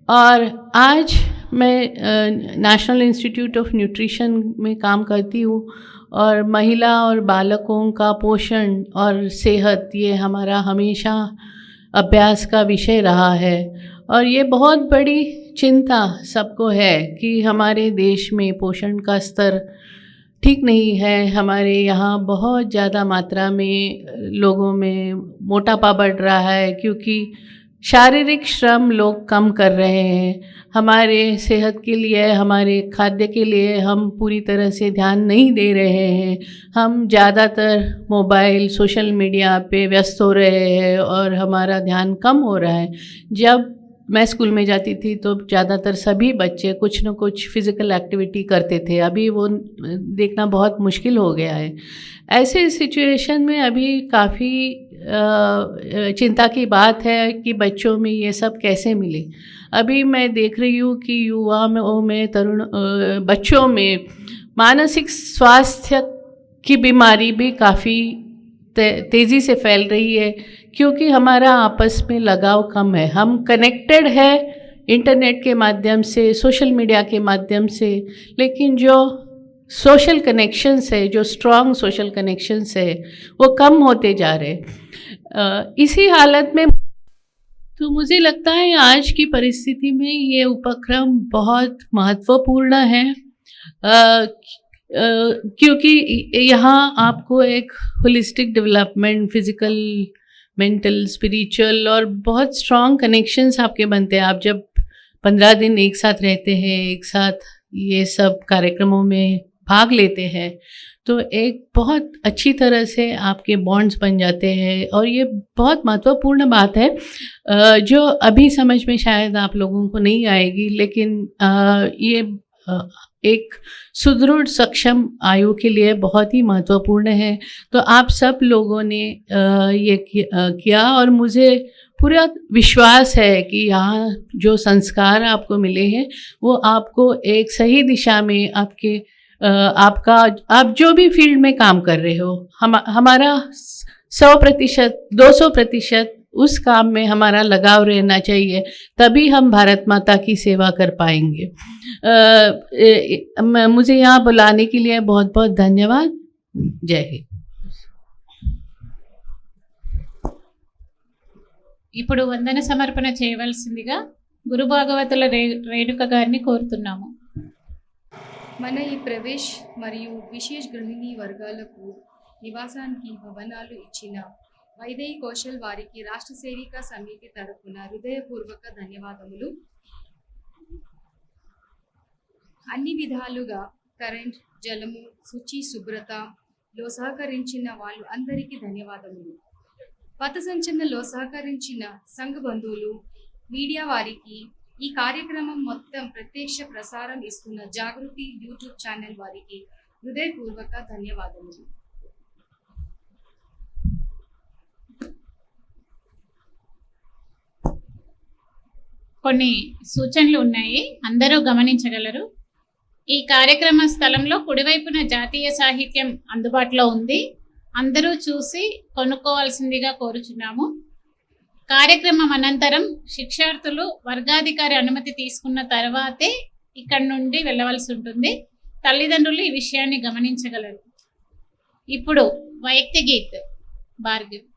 और आज मैं नेशनल इंस्टीट्यूट ऑफ न्यूट्रिशन में काम करती हूँ और महिला और बालकों का पोषण और सेहत ये हमारा हमेशा अभ्यास का विषय रहा है। और ये बहुत बड़ी चिंता सबको है कि हमारे देश में पोषण का स्तर ठीक नहीं है। हमारे यहाँ बहुत ज़्यादा मात्रा में लोगों में मोटापा बढ़ रहा है क्योंकि शारीरिक श्रम लोग कम कर रहे हैं। हमारे सेहत के लिए, हमारे खाद्य के लिए हम पूरी तरह से ध्यान नहीं दे रहे हैं। हम ज़्यादातर मोबाइल, सोशल मीडिया पे व्यस्त हो रहे हैं और हमारा ध्यान कम हो रहा है। जब मैं स्कूल में जाती थी तो ज़्यादातर सभी बच्चे कुछ न कुछ फिज़िकल एक्टिविटी करते थे, अभी वो देखना बहुत मुश्किल हो गया है। ऐसे सिचुएशन में अभी काफ़ी चिंता की बात है कि बच्चों में ये सब कैसे मिले। अभी मैं देख रही हूँ कि युवाओं में, तरुण बच्चों में मानसिक स्वास्थ्य की बीमारी भी काफ़ी तेज़ी से फैल रही है क्योंकि हमारा आपस में लगाव कम है। हम कनेक्टेड है इंटरनेट के माध्यम से, सोशल मीडिया के माध्यम से, लेकिन जो सोशल कनेक्शंस है, जो स्ट्रॉन्ग सोशल कनेक्शंस है वो कम होते जा रहे। इसी हालत में तो मुझे लगता है आज की परिस्थिति में ये उपक्रम बहुत महत्वपूर्ण है क्योंकि यहाँ आपको एक holistic development, physical, mental, spiritual और बहुत स्ट्रॉन्ग कनेक्शंस आपके बनते हैं। आप जब 15 दिन एक साथ रहते हैं, एक साथ ये सब कार्यक्रमों में भाग लेते हैं तो एक बहुत अच्छी तरह से आपके बॉन्ड्स बन जाते हैं। और ये बहुत महत्वपूर्ण बात है जो अभी समझ में शायद आप लोगों को नहीं आएगी, लेकिन ये एक सुदृढ़ सक्षम आयु के लिए बहुत ही महत्वपूर्ण है। तो आप सब लोगों ने ये किया और मुझे पूरा विश्वास है कि यहाँ जो संस्कार आपको मिले हैं वो आपको एक सही दिशा में आप जो भी फील्ड में काम कर रहे हो, हमारा 100%, 200% उस काम में हमारा लगाव रहना चाहिए, तभी हम भारत माता की सेवा कर पाएंगे। मुझे यहाँ बुलाने के लिए बहुत बहुत धन्यवाद। जय हिंद। ఇప్పుడు వందన సమర్పణ చేయవలసిందిగా గురు భాగవతుల రేణుక గారిని కోరుతున్నాము. మన ఈ ప్రవేశ్ మరియు విశేష గృహిణి వర్గాలకు నివాసానికి భవనాలు ఇచ్చిన వైదేహి కౌశల్ వారికి రాష్ట్ర సేవికా సమితి తరపున హృదయపూర్వక ధన్యవాదములు. అన్ని విధాలుగా కరెంట్, జలము, శుచి, శుభ్రతలో సహకరించిన వాళ్ళు అందరికీ ధన్యవాదములు. పథ సంచలనలో సహకరించిన సంఘ బంధువులు, మీడియా వారికి, ఈ కార్యక్రమం మొత్తం ప్రత్యక్ష ప్రసారం ఇస్తున్న జాగృతి యూట్యూబ్ ఛానల్ వారికి హృదయపూర్వక ధన్యవాదములు. కొన్ని సూచనలు ఉన్నాయి, అందరూ గమనించగలరు. ఈ కార్యక్రమ స్థలంలో కుడివైపున జాతీయ సాహిత్యం అందుబాటులో ఉంది. అందరూ చూసి కొనుక్కోవాల్సిందిగా కోరుచున్నాము. కార్యక్రమం అనంతరం శిక్షార్థులు వర్గాధికారి అనుమతి తీసుకున్న తర్వాతే ఇక్కడి నుండి వెళ్ళవలసి ఉంటుంది. తల్లిదండ్రులు ఈ విషయాన్ని గమనించగలరు. ఇప్పుడు వైయక్తి గీత్ భార్గవ్.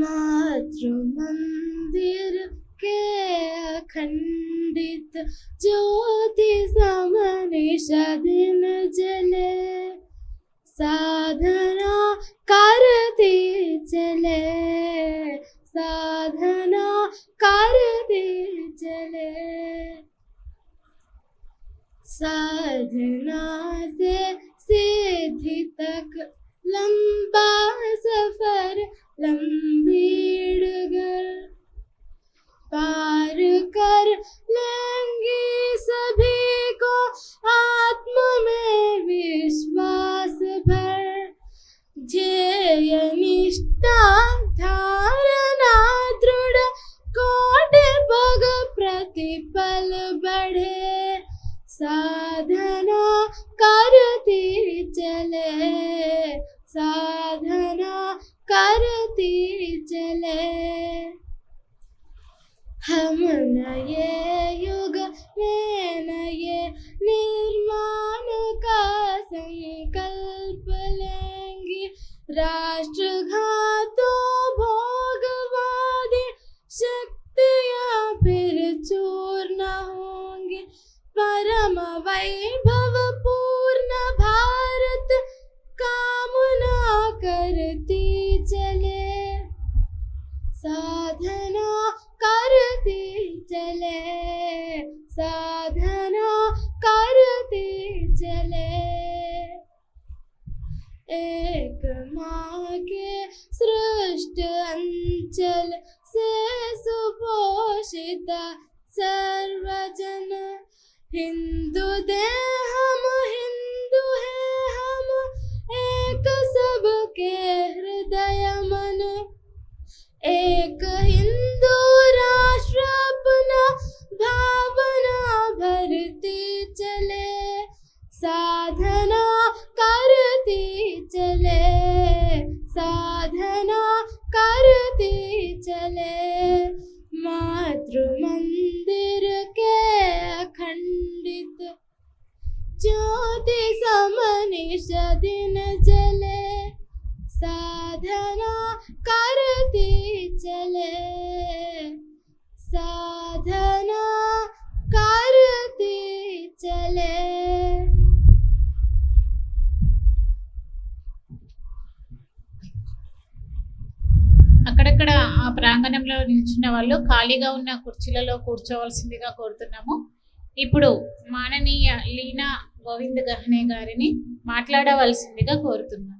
मातृ मंदिर के अखंडित ज्योति समनिशा दिन जले, साधना करती चले, साधना करती चले, साधना से सिद्धि तक लंबा सफर, लंबी डगर पार कर लेंगे सभी को, आत्म में विश्वास भर, ध्येय निष्ठा धारणा दृढ़, कोटि पग प्रतिपल बढ़े, साधना करती चले, साधना करती चले। हम नए युग में नए निर्माण का संकल्प लेंगे, राष्ट्रघातों भोगवादी शक्तियाँ फिर चूर्ण होंगी, परम वैभव पूर्ण भारत कामना करती चले, साधना करती चले, साधना करती चले। एक माँ के सृष्ट अंचल से सुपोषिता सर्वजन, हिंदू दे हम हिंदू है हम, एक सबके हृदय मन, एक हिंदू राष्ट्र अपना भावना भरती चले, साधना करती चले, साधना करती चले। मातृ मंदिर के अखंडित ज्योति समनिशा दिन जले, साधना करती चले, साधना करती चले। అక్కడక్కడ ఆ ప్రాంగణంలో నిల్చున్న వాళ్ళు ఖాళీగా ఉన్న కుర్చీలలో కూర్చోవలసిందిగా కోరుతున్నాము. ఇప్పుడు మాననీయ లీనా గోవింద్ గహనే గారిని మాట్లాడవలసిందిగా కోరుతున్నాము.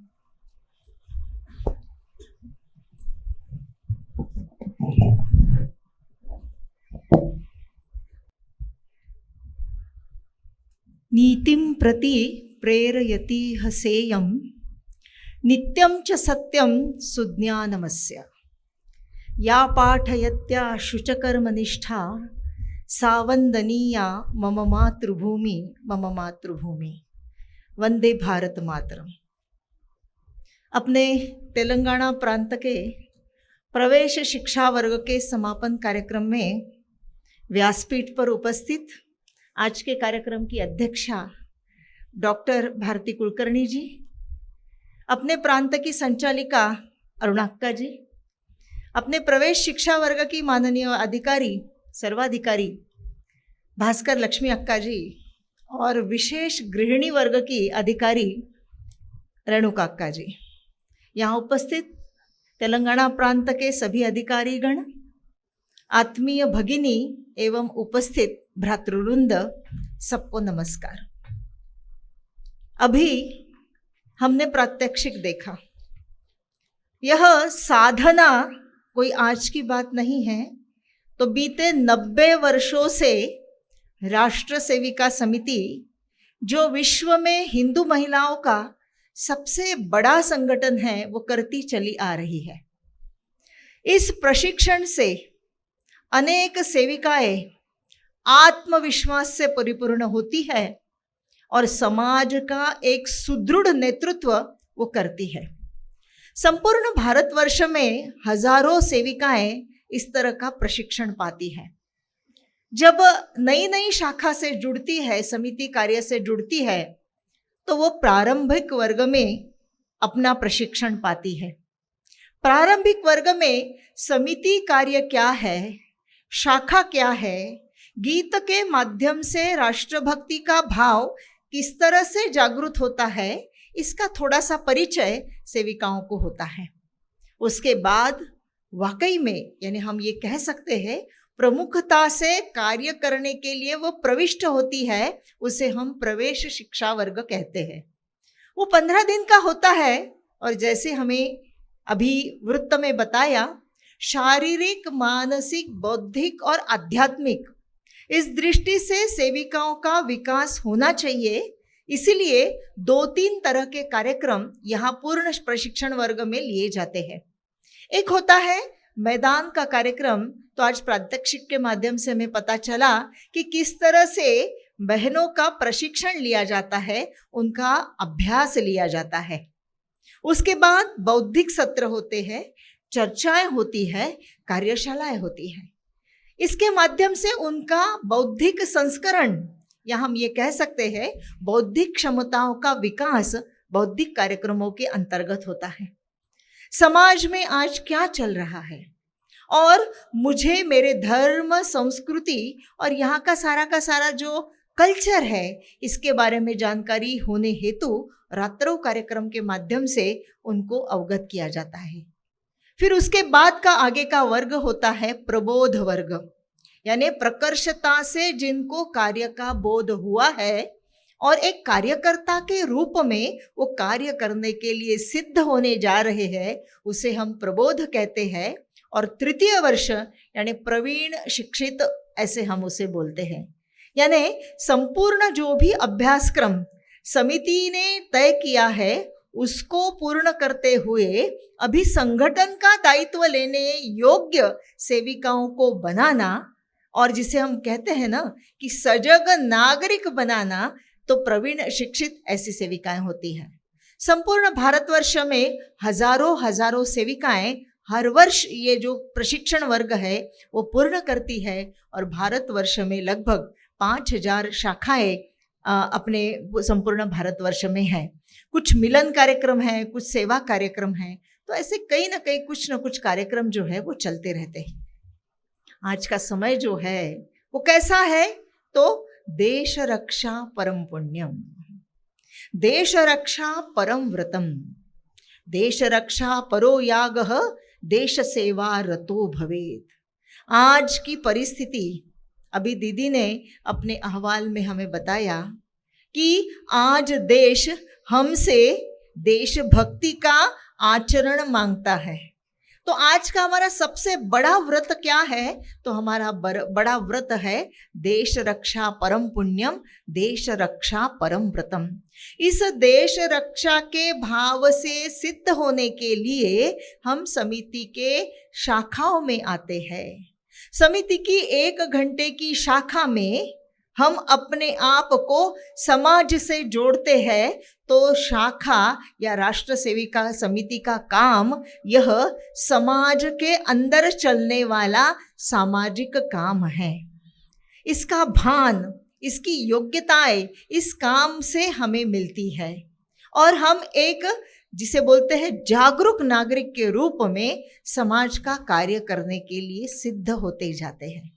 नीतिं प्रति प्रेरयति हसेयं, नित्यं च सत्यं सुज्ञानमस्य, या पाठयत्या शुचकर्मनिष्ठा सा वंदनीया मम मातृभूमि मम मातृभूमि। वंदे भारत मातरम। अपने तेलंगाना प्रांत के प्रवेश शिक्षा वर्ग के समापन कार्यक्रम में व्यासपीठ पर उपस्थित आज के कार्यक्रम की अध्यक्षा डॉक्टर भारती कुलकर्णी जी, अपने प्रांत की संचालिका अरुणाक्का जी, अपने प्रवेश शिक्षा वर्ग की माननीय अधिकारी सर्वाधिकारी भास्कर लक्ष्मी अक्का जी और विशेष गृहिणी वर्ग की अधिकारी रेणुका अक्का जी, यहाँ उपस्थित तेलंगाना प्रांत के सभी अधिकारीगण, आत्मीय भगिनी एवं उपस्थित भ्रातृवृंद, सबको नमस्कार। अभी हमने प्रात्यक्षिक देखा। यह साधना कोई आज की बात नहीं है, तो बीते 90 वर्षों से राष्ट्र सेविका समिति, जो विश्व में हिंदू महिलाओं का सबसे बड़ा संगठन है, वो करती चली आ रही है। इस प्रशिक्षण से अनेक सेविकाएं आत्मविश्वास से परिपूर्ण होती है और समाज का एक सुदृढ़ नेतृत्व वो करती है। संपूर्ण भारतवर्ष में हजारों सेविकाएं इस तरह का प्रशिक्षण पाती है। जब नई नई शाखा से जुड़ती है, समिति कार्य से जुड़ती है, तो वो प्रारंभिक वर्ग में अपना प्रशिक्षण पाती है। प्रारंभिक वर्ग में समिति कार्य क्या है, शाखा क्या है, गीत के माध्यम से राष्ट्रभक्ति का भाव किस तरह से जागृत होता है, इसका थोड़ा सा परिचय सेविकाओं को होता है। उसके बाद वाकई में, यानी हम ये कह सकते हैं, प्रमुखता से कार्य करने के लिए वो प्रविष्ट होती है, उसे हम प्रवेश शिक्षा वर्ग कहते हैं। वो 15 दिन का होता है और जैसे हमें अभी वृत्त में बताया, शारीरिक, मानसिक, बौद्धिक और आध्यात्मिक, इस दृष्टि से सेविकाओं का विकास होना चाहिए। इसलिए 2-3 तरह के कार्यक्रम यहाँ पूर्ण प्रशिक्षण वर्ग में लिए जाते हैं। एक होता है मैदान का कार्यक्रम। तो आज प्रात्यक्षिक के माध्यम से हमें पता चला कि किस तरह से बहनों का प्रशिक्षण लिया जाता है, उनका अभ्यास लिया जाता है। उसके बाद बौद्धिक सत्र होते हैं, चर्चाएं होती है, कार्यशालाएं होती हैं। इसके माध्यम से उनका बौद्धिक संस्करण, या हम ये कह सकते हैं बौद्धिक क्षमताओं का विकास, बौद्धिक कार्यक्रमों के अंतर्गत होता है। समाज में आज क्या चल रहा है और मुझे मेरे धर्म, संस्कृति और यहाँ का सारा जो कल्चर है, इसके बारे में जानकारी होने हेतु रात्रों कार्यक्रम के माध्यम से उनको अवगत किया जाता है। फिर उसके बाद का आगे का वर्ग होता है प्रबोध वर्ग, यानी प्रकर्षता से जिनको कार्य का बोध हुआ है और एक कार्यकर्ता के रूप में वो कार्य करने के लिए सिद्ध होने जा रहे हैं, उसे हम प्रबोध कहते हैं। और तृतीय वर्ष यानी प्रवीण शिक्षित, ऐसे हम उसे बोलते हैं। यानी संपूर्ण जो भी अभ्यासक्रम समिति ने तय किया है, उसको पूर्ण करते हुए अभी संगठन का दायित्व लेने योग्य सेविकाओं को बनाना, और जिसे हम कहते हैं ना कि सजग नागरिक बनाना, तो प्रवीण शिक्षित ऐसी सेविकाएं होती हैं। संपूर्ण भारतवर्ष में हजारों सेविकाएं हर वर्ष ये जो प्रशिक्षण वर्ग है वो पूर्ण करती है और भारतवर्ष में लगभग 5000 शाखाएं अपने संपूर्ण भारतवर्ष में है। कुछ मिलन कार्यक्रम है, कुछ सेवा कार्यक्रम है, तो ऐसे कहीं ना कहीं कुछ न कुछ कार्यक्रम जो है वो चलते रहते हैं। आज का समय जो है वो कैसा है, तो देश रक्षा परम पुण्यम, देश रक्षा परम व्रतम, देश रक्षा परो यागः, देश सेवा रतो भवेत। आज की परिस्थिति, अभी दीदी ने अपने अहवाल में हमें बताया कि आज देश हमसे देशभक्ति का आचरण मांगता है। तो आज का हमारा सबसे बड़ा व्रत क्या है? तो हमारा बड़ा व्रत है देश रक्षा परम पुण्यम, देश रक्षा परम व्रतम। इस देश रक्षा के भाव से सिद्ध होने के लिए हम समिति के शाखाओं में आते हैं। समिति की 1 घंटे की शाखा में हम अपने आप को समाज से जोड़ते हैं। तो शाखा या राष्ट्र सेविका समिति का काम यह समाज के अंदर चलने वाला सामाजिक काम है। इसका भान, इसकी योग्यताएं इस काम से हमें मिलती है और हम एक जिसे बोलते हैं जागरूक नागरिक के रूप में समाज का कार्य करने के लिए सिद्ध होते जाते हैं।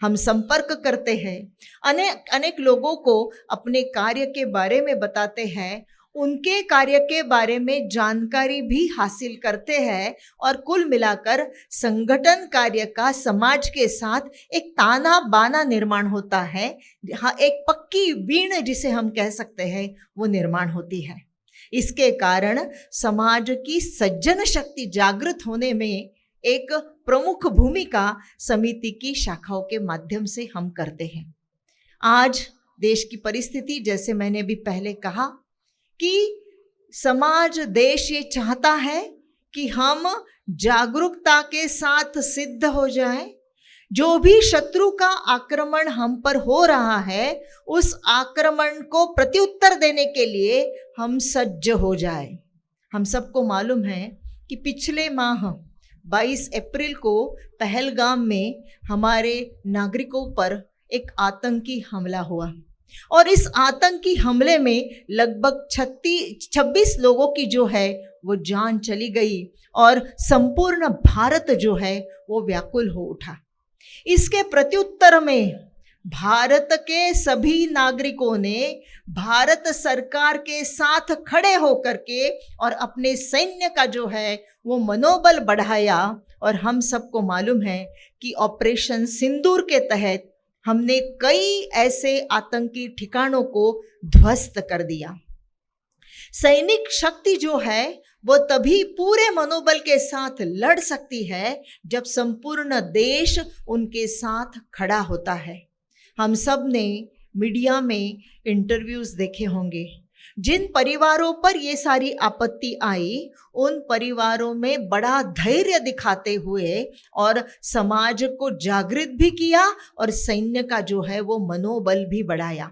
हम संपर्क करते हैं, अनेक लोगों को अपने कार्य के बारे में बताते हैं, उनके कार्य के बारे में जानकारी भी हासिल करते हैं और कुल मिलाकर संगठन कार्य का समाज के साथ एक ताना बाना निर्माण होता है। हाँ, एक पक्की बीण जिसे हम कह सकते हैं वो निर्माण होती है। इसके कारण समाज की सज्जन शक्ति जागृत होने में एक प्रमुख भूमिका समिति की शाखाओं के माध्यम से हम करते हैं। आज देश की परिस्थिति, जैसे मैंने भी पहले कहा कि समाज देश ये चाहता है कि हम जागरूकता के साथ सिद्ध हो जाएं। जो भी शत्रु का आक्रमण हम पर हो रहा है उस आक्रमण को प्रत्युत्तर देने के लिए हम सज्ज हो जाए। हम सबको मालूम है कि पिछले माह 22 अप्रैल को पहलगाम में हमारे नागरिकों पर एक आतंकी हमला हुआ और इस आतंकी हमले में लगभग 26 लोगों की जो है वो जान चली गई और संपूर्ण भारत जो है वो व्याकुल हो उठा। इसके प्रत्युत्तर में भारत के सभी नागरिकों ने भारत सरकार के साथ खड़े होकर के और अपने सैन्य का जो है वो मनोबल बढ़ाया और हम सबको मालूम है कि ऑपरेशन सिंदूर के तहत हमने कई ऐसे आतंकी ठिकानों को ध्वस्त कर दिया। सैनिक शक्ति जो है वो तभी पूरे मनोबल के साथ लड़ सकती है जब संपूर्ण देश उनके साथ खड़ा होता है। हम सब ने मीडिया में इंटरव्यूज देखे होंगे। जिन परिवारों पर ये सारी आपत्ति आई उन परिवारों में बड़ा धैर्य दिखाते हुए और समाज को जागृत भी किया और सैन्य का जो है वो मनोबल भी बढ़ाया।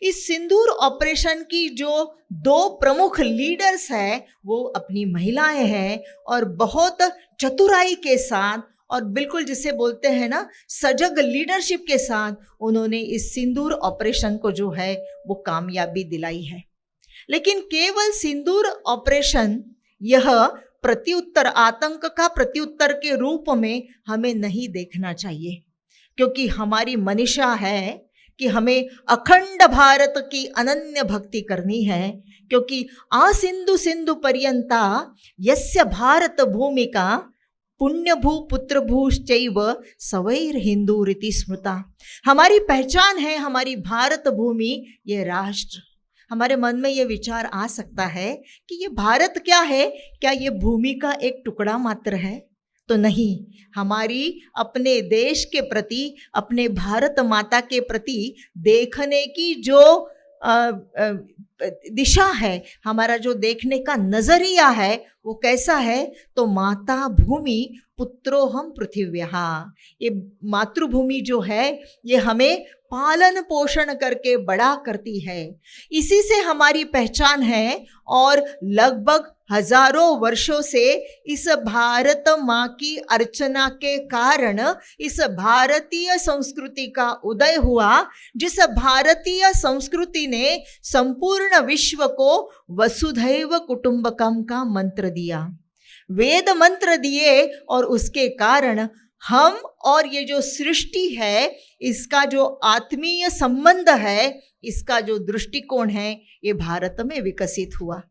इस सिंदूर ऑपरेशन की जो 2 प्रमुख लीडर्स हैं वो अपनी महिलाएं हैं और बहुत चतुराई के साथ और बिल्कुल जिसे बोलते हैं ना सजग लीडरशिप के साथ उन्होंने इस सिंदूर ऑपरेशन को जो है वो कामयाबी दिलाई है। लेकिन केवल सिंदूर ऑपरेशन यह प्रत्युत्तर, आतंक का प्रत्युत्तर के रूप में हमें नहीं देखना चाहिए, क्योंकि हमारी मनीषा है कि हमें अखंड भारत की अनन्य भक्ति करनी है। क्योंकि आसिंधु सिंधु पर्यंता यस्य भारत भूमिका पुण्य भू पुत्र भूश्चैव सवैर हिंदू रीति स्मृता। हमारी पहचान है हमारी भारत भूमि, ये राष्ट्र। हमारे मन में ये विचार आ सकता है कि ये भारत क्या है, क्या ये भूमि का एक टुकड़ा मात्र है? तो नहीं, हमारी अपने देश के प्रति, अपने भारत माता के प्रति देखने की जो दिशा है, हमारा जो देखने का नजरिया है वो कैसा है? तो माता भूमि पुत्रोहम पृथिव्यः। ये मातृभूमि जो है ये हमें पालन पोषण करके बड़ा करती है, इसी से हमारी पहचान है। और लगभग हजारों वर्षों से इस भारत माँ की अर्चना के कारण इस भारतीय संस्कृति का उदय हुआ, जिस भारतीय संस्कृति ने संपूर्ण विश्व को वसुधैव कुटुंबकम का मंत्र दिया, वेद मंत्र दिए, और उसके कारण हम और ये जो सृष्टि है इसका जो आत्मीय संबंध है, इसका जो दृष्टिकोण है, ये भारत में विकसित हुआ।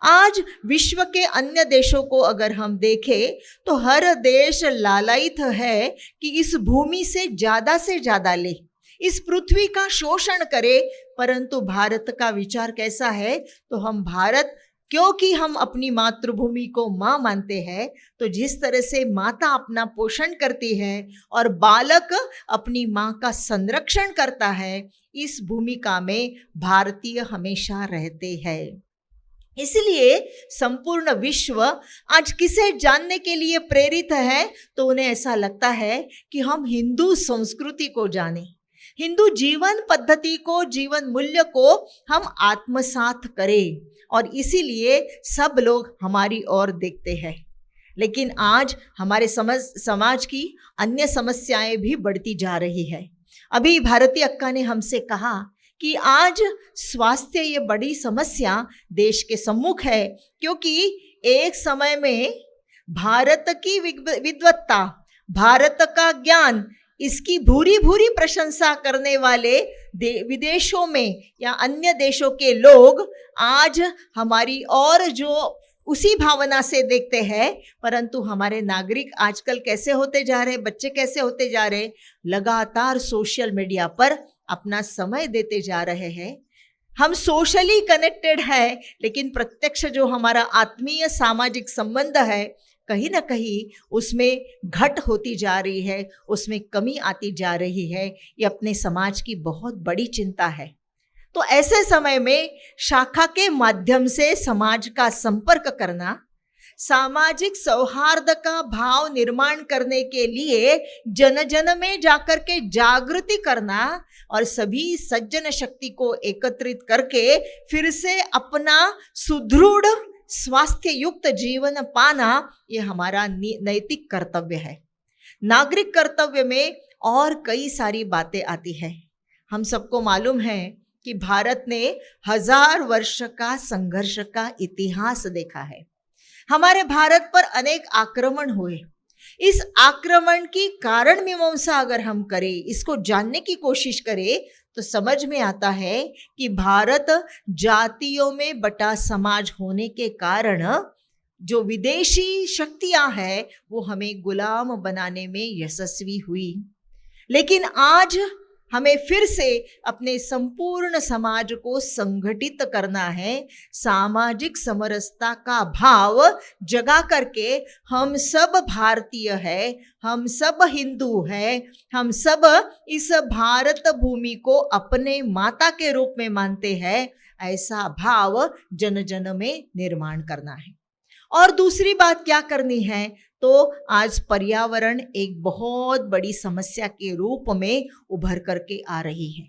आज विश्व के अन्य देशों को अगर हम देखें तो हर देश लालायित है कि इस भूमि से ज्यादा ले, इस पृथ्वी का शोषण करे, परंतु भारत का विचार कैसा है? तो हम भारत क्योंकि हम अपनी मातृभूमि को माँ मानते हैं, तो जिस तरह से माता अपना पोषण करती है और बालक अपनी माँ का संरक्षण करता है, इस भूमिका में भारतीय हमेशा रहते हैं। इसलिए संपूर्ण विश्व आज किसे जानने के लिए प्रेरित है, तो उन्हें ऐसा लगता है कि हम हिंदू संस्कृति को जानें, हिंदू जीवन पद्धति को, जीवन मूल्य को हम आत्मसात करें, और इसीलिए सब लोग हमारी ओर देखते हैं। लेकिन आज हमारे समाज की अन्य समस्याएं भी बढ़ती जा रही है। अभी भारती अक्का ने हमसे कहा कि आज स्वास्थ्य ये बड़ी समस्या देश के सम्मुख है, क्योंकि एक समय में भारत की विद्वत्ता, भारत का ज्ञान, इसकी भूरी भूरी प्रशंसा करने वाले विदेशों में या अन्य देशों के लोग आज हमारी और जो उसी भावना से देखते हैं, परंतु हमारे नागरिक आजकल कैसे होते जा रहे, बच्चे कैसे होते जा रहे, लगातार सोशल मीडिया पर अपना समय देते जा रहे हैं। हम सोशली कनेक्टेड है, लेकिन प्रत्यक्ष जो हमारा आत्मीय सामाजिक संबंध है, कहीं ना कहीं उसमें घट होती जा रही है, उसमें कमी आती जा रही है। ये अपने समाज की बहुत बड़ी चिंता है। तो ऐसे समय में शाखा के माध्यम से समाज का संपर्क करना, सामाजिक सौहार्द का भाव निर्माण करने के लिए जन जन में जाकर के जागृति करना और सभी सज्जन शक्ति को एकत्रित करके फिर से अपना सुदृढ़ स्वास्थ्य युक्त जीवन पाना, ये हमारा नैतिक कर्तव्य है। नागरिक कर्तव्य में और कई सारी बातें आती है। हम सबको मालूम है कि भारत ने 1000 वर्ष का संघर्ष का इतिहास देखा है। हमारे भारत पर अनेक आक्रमण हुए। इस आक्रमण की कारण मीमांसा अगर हम करें, इसको जानने की कोशिश करें, तो समझ में आता है कि भारत जातियों में बटा समाज होने के कारण जो विदेशी शक्तियां हैं वो हमें गुलाम बनाने में यशस्वी हुई। लेकिन आज हमें फिर से अपने संपूर्ण समाज को संगठित करना है, सामाजिक समरसता का भाव जगा करके हम सब भारतीय है, हम सब हिंदू है, हम सब इस भारत भूमि को अपने माता के रूप में मानते हैं, ऐसा भाव जन जन में निर्माण करना है। और दूसरी बात क्या करनी है, तो आज पर्यावरण एक बहुत बड़ी समस्या के रूप में उभर करके आ रही है।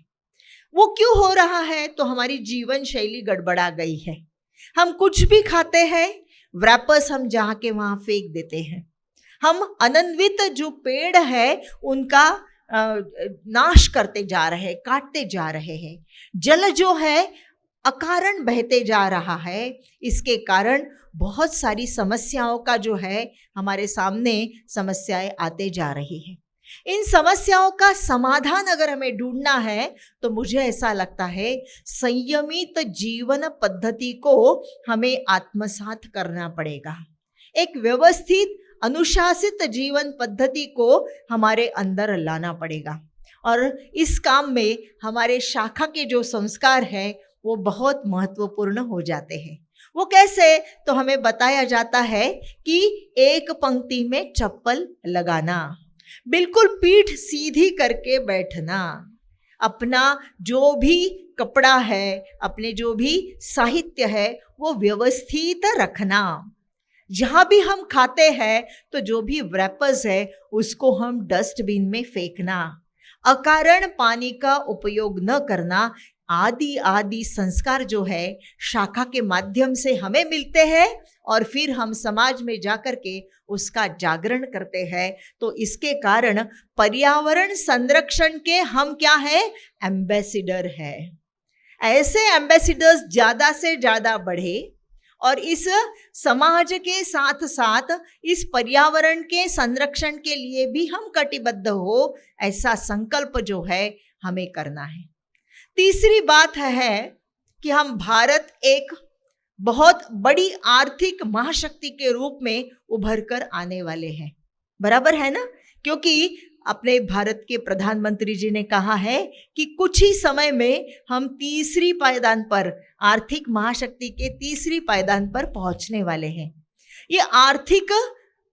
वो क्यों हो रहा है, तो हमारी जीवन शैली गड़बड़ा गई है। हम कुछ भी खाते हैं, रैपर्स हम जहाँ के वहाँ फेंक देते हैं। हम अनन्वित जो पेड़ है उनका नाश करते जा रहे हैं, काटते जा रहे हैं। जल जो है अकारण बहते जा रहा है। इसके कारण बहुत सारी समस्याओं का जो है हमारे सामने समस्याएं आते जा रही है। इन समस्याओं का समाधान अगर हमें ढूंढना है, तो मुझे ऐसा लगता है संयमित जीवन पद्धति को हमें आत्मसात करना पड़ेगा। एक व्यवस्थित अनुशासित जीवन पद्धति को हमारे अंदर लाना पड़ेगा, और इस काम में हमारे शाखा के जो संस्कार है वो बहुत महत्वपूर्ण हो जाते हैं। वो कैसे, तो हमें बताया जाता है कि एक पंक्ति में चप्पल लगाना, बिल्कुल पीठ सीधी करके बैठना, अपना जो भी कपड़ा है, अपने जो भी साहित्य है वो व्यवस्थित रखना। जहाँ भी हम खाते हैं तो जो भी रैपर्स है उसको हम डस्टबिन में फेंकना, अकारण पानी का उपयोग न करना, आदि आदि संस्कार जो है शाखा के माध्यम से हमें मिलते हैं, और फिर हम समाज में जाकर के उसका जागरण करते हैं। तो इसके कारण पर्यावरण संरक्षण के हम क्या है, एम्बेसडर है। ऐसे एम्बेसडर्स ज़्यादा से ज़्यादा बढ़े और इस समाज के साथ साथ इस पर्यावरण के संरक्षण के लिए भी हम कटिबद्ध हो, ऐसा संकल्प जो है हमें करना है। तीसरी बात है कि हम भारत एक बहुत बड़ी आर्थिक महाशक्ति के रूप में उभर कर आने वाले हैं। बराबर है ना, क्योंकि अपने भारत के प्रधानमंत्री जी ने कहा है कि कुछ ही समय में हम तीसरी पायदान पर, आर्थिक महाशक्ति के तीसरी पायदान पर पहुंचने वाले हैं। ये आर्थिक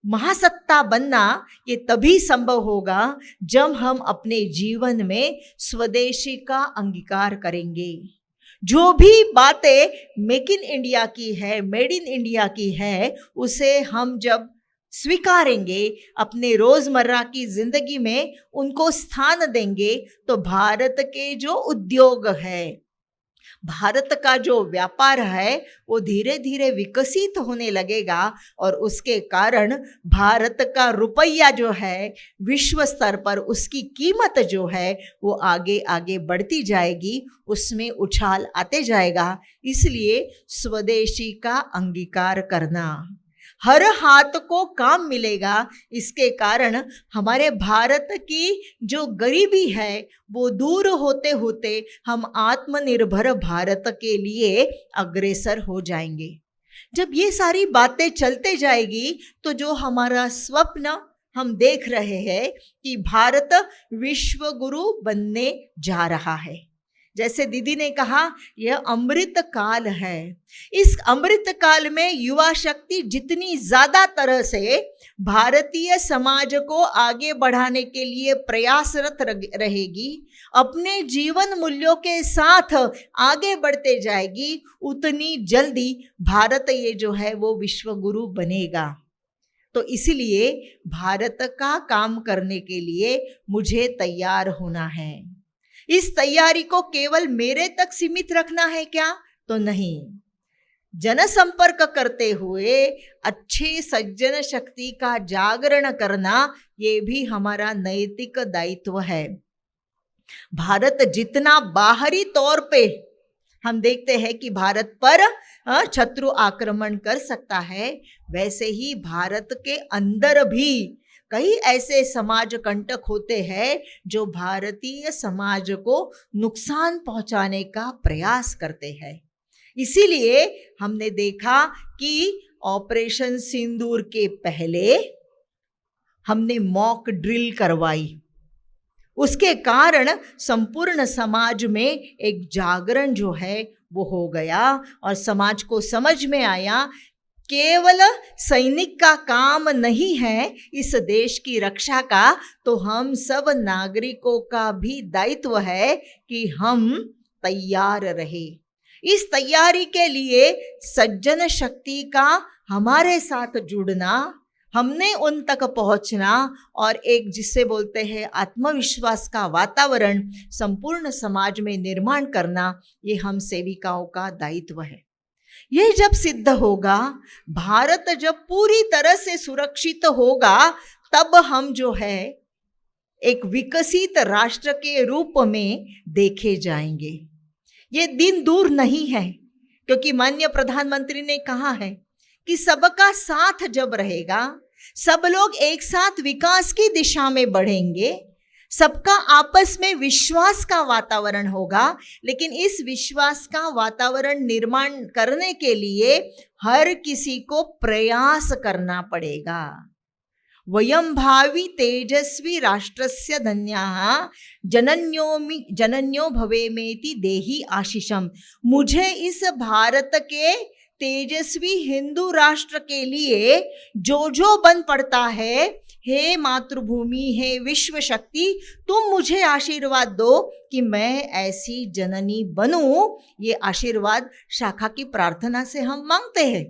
महासत्ता बनना ये तभी संभव होगा जब हम अपने जीवन में स्वदेशी का अंगीकार करेंगे। जो भी बातें मेक इन इंडिया की है, मेड इन इंडिया की है, उसे हम जब स्वीकारेंगे, अपने रोजमर्रा की जिंदगी में उनको स्थान देंगे, तो भारत के जो उद्योग है, भारत का जो व्यापार है, वो धीरे धीरे विकसित होने लगेगा और उसके कारण भारत का रुपया जो है विश्व स्तर पर उसकी कीमत जो है वो आगे आगे बढ़ती जाएगी, उसमें उछाल आते जाएगा। इसलिए स्वदेशी का अंगीकार करना, हर हाथ को काम मिलेगा। इसके कारण हमारे भारत की जो गरीबी है वो दूर होते होते हम आत्मनिर्भर भारत के लिए अग्रसर हो जाएंगे। जब ये सारी बातें चलते जाएगी तो जो हमारा स्वप्न हम देख रहे हैं कि भारत विश्व गुरु बनने जा रहा है, जैसे दीदी ने कहा यह अमृत काल है। इस अमृत काल में युवा शक्ति जितनी ज्यादा तरह से भारतीय समाज को आगे बढ़ाने के लिए प्रयासरत रहेगी, अपने जीवन मूल्यों के साथ आगे बढ़ते जाएगी, उतनी जल्दी भारत ये जो है वो विश्व गुरु बनेगा। तो इसलिए भारत का काम करने के लिए मुझे तैयार होना है। इस तैयारी को केवल मेरे तक सीमित रखना है क्या? तो नहीं, जनसंपर्क करते हुए अच्छे सज्जन शक्ति का जागरण करना ये भी हमारा नैतिक दायित्व है। भारत जितना बाहरी तौर पे हम देखते हैं कि भारत पर शत्रु आक्रमण कर सकता है, वैसे ही भारत के अंदर भी कई ऐसे समाज कंटक होते हैं जो भारतीय समाज को नुकसान पहुंचाने का प्रयास करते हैं। इसीलिए हमने देखा कि ऑपरेशन सिंदूर के पहले हमने मॉक ड्रिल करवाई, उसके कारण संपूर्ण समाज में एक जागरण जो है वो हो गया और समाज को समझ में आया केवल सैनिक का काम नहीं है इस देश की रक्षा का, तो हम सब नागरिकों का भी दायित्व है कि हम तैयार रहे। इस तैयारी के लिए सज्जन शक्ति का हमारे साथ जुड़ना, हमने उन तक पहुंचना और एक जिसे बोलते हैं आत्मविश्वास का वातावरण संपूर्ण समाज में निर्माण करना, ये हम सेविकाओं का दायित्व है। ये जब सिद्ध होगा, भारत जब पूरी तरह से सुरक्षित होगा, तब हम जो है एक विकसित राष्ट्र के रूप में देखे जाएंगे। ये दिन दूर नहीं है, क्योंकि माननीय प्रधानमंत्री ने कहा है कि सबका साथ जब रहेगा, सब लोग एक साथ विकास की दिशा में बढ़ेंगे, सबका आपस में विश्वास का वातावरण होगा। लेकिन इस विश्वास का वातावरण निर्माण करने के लिए हर किसी को प्रयास करना पड़ेगा। वयं भावी तेजस्वी राष्ट्रस्य धन्याः जनन्यो भवेमेति देहि आशीषम। मुझे इस भारत के तेजस्वी हिंदू राष्ट्र के लिए जो बन पड़ता है, हे मातृभूमि, हे विश्व शक्ति, तुम मुझे आशीर्वाद दो कि मैं ऐसी जननी बनूं। ये आशीर्वाद शाखा की प्रार्थना से हम मांगते हैं।